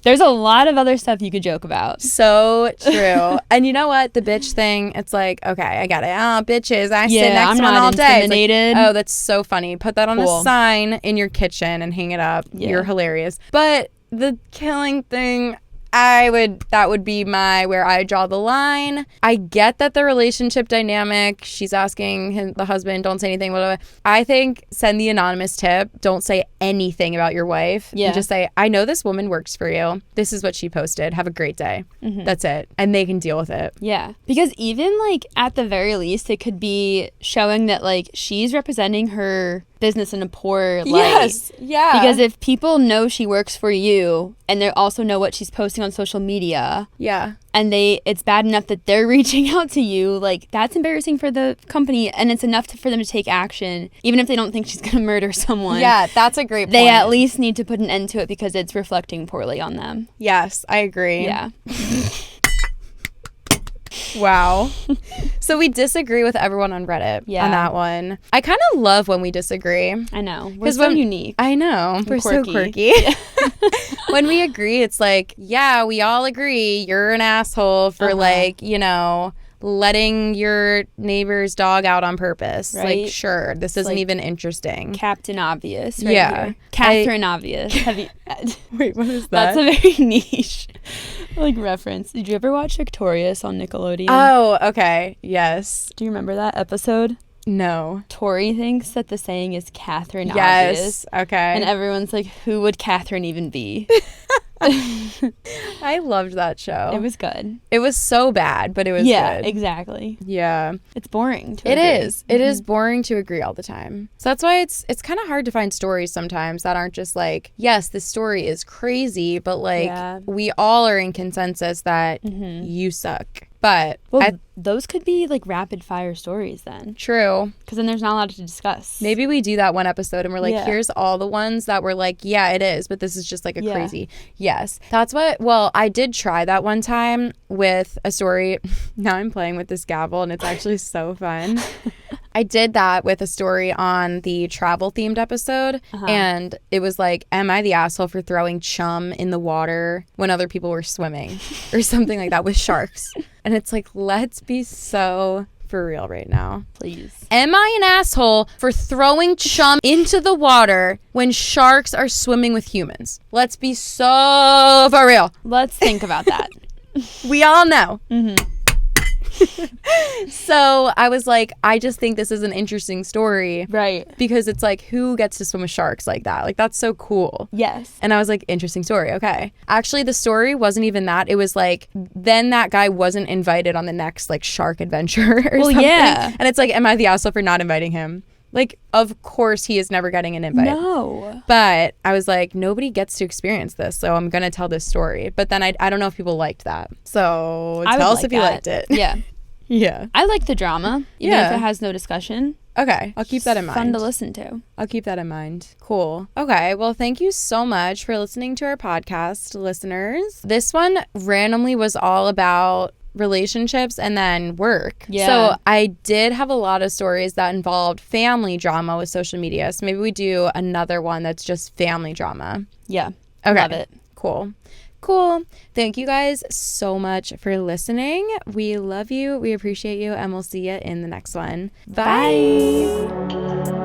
There's a lot of other stuff you could joke about. So true. And you know what? The bitch thing, it's like, okay, I got it. Oh, bitches. I sit next to one all day. Intimidated. Like, oh, that's so funny. Put that on a sign in your kitchen and hang it up. Yeah. You're hilarious. But the killing thing, that would be where I draw the line. I get that the relationship dynamic, she's asking the husband, don't say anything, blah, blah, blah. I think send the anonymous tip. Don't say anything about your wife. Yeah. And just say, I know this woman works for you. This is what she posted. Have a great day. Mm-hmm. That's it. And they can deal with it. Yeah. Because even like at the very least, it could be showing that like she's representing her business in a poor light. Yes. Yeah. Because if people know she works for you and they also know what she's posting on social media. Yeah. And it's bad enough that they're reaching out to you, like that's embarrassing for the company and it's enough for them to take action even if they don't think she's going to murder someone. Yeah, that's a great point. They at least need to put an end to it because it's reflecting poorly on them. Yes, I agree. Yeah. Wow. So we disagree with everyone on Reddit on that one. I kind of love when we disagree. I know. We're so unique. I know. We're so quirky. When we agree, it's like, yeah, we all agree. You're an asshole for like, you know, letting your neighbor's dog out on purpose. Right? Like, sure, this isn't like even interesting. Captain Obvious. Right here. Catherine Obvious. Have you? Wait, what is that? That's a very niche like reference. Did you ever watch Victorious on Nickelodeon? Oh, okay. Yes. Do you remember that episode? No. Tori thinks that the saying is Catherine Obvious. Yes. Okay. And everyone's like, who would Catherine even be? I loved that show. It was good. It was so bad, but it was good. Yeah, exactly. Yeah. It's boring to agree. It is. It is boring to agree all the time. So that's why it's kind of hard to find stories sometimes that aren't just like, yes, this story is crazy, but like we all are in consensus that you suck. But those could be like rapid fire stories then. True. Because then there's not a lot to discuss. Maybe we do that one episode and we're like, here's all the ones that were like, yeah, it is, but this is just like a crazy. Yes. That's what, well, I did try that one time with a story. Now I'm playing with this gavel and it's actually so fun. I did that with a story on the travel themed episode, and it was like, am I the asshole for throwing chum in the water when other people were swimming or something like that with sharks? And it's like, let's be so for real right now. Please. Am I an asshole for throwing chum into the water when sharks are swimming with humans? Let's be so for real. Let's think about that. We all know. So I was like, I just think this is an interesting story. Right. Because it's like, who gets to swim with sharks like that? Like, that's so cool. Yes. And I was like, interesting story. Okay. Actually, the story wasn't even that. It was like, then that guy wasn't invited on the next like shark adventure or something. Yeah. And it's like, am I the asshole for not inviting him? Like, of course he is never getting an invite. No. But I was like, nobody gets to experience this, so I'm going to tell this story. But then I don't know if people liked that. So tell us if you liked it. Yeah. Yeah. I like the drama, even if it has no discussion. Okay. I'll keep that in mind. Fun to listen to. I'll keep that in mind. Cool. Okay. Well, thank you so much for listening to our podcast, listeners. This one randomly was all about relationships and then work. Yeah. So I did have a lot of stories that involved family drama with social media. So maybe we do another one that's just family drama. Yeah. Okay. Love it. Cool. Thank you guys so much for listening. We love you. We appreciate you. And we'll see you in the next one. Bye.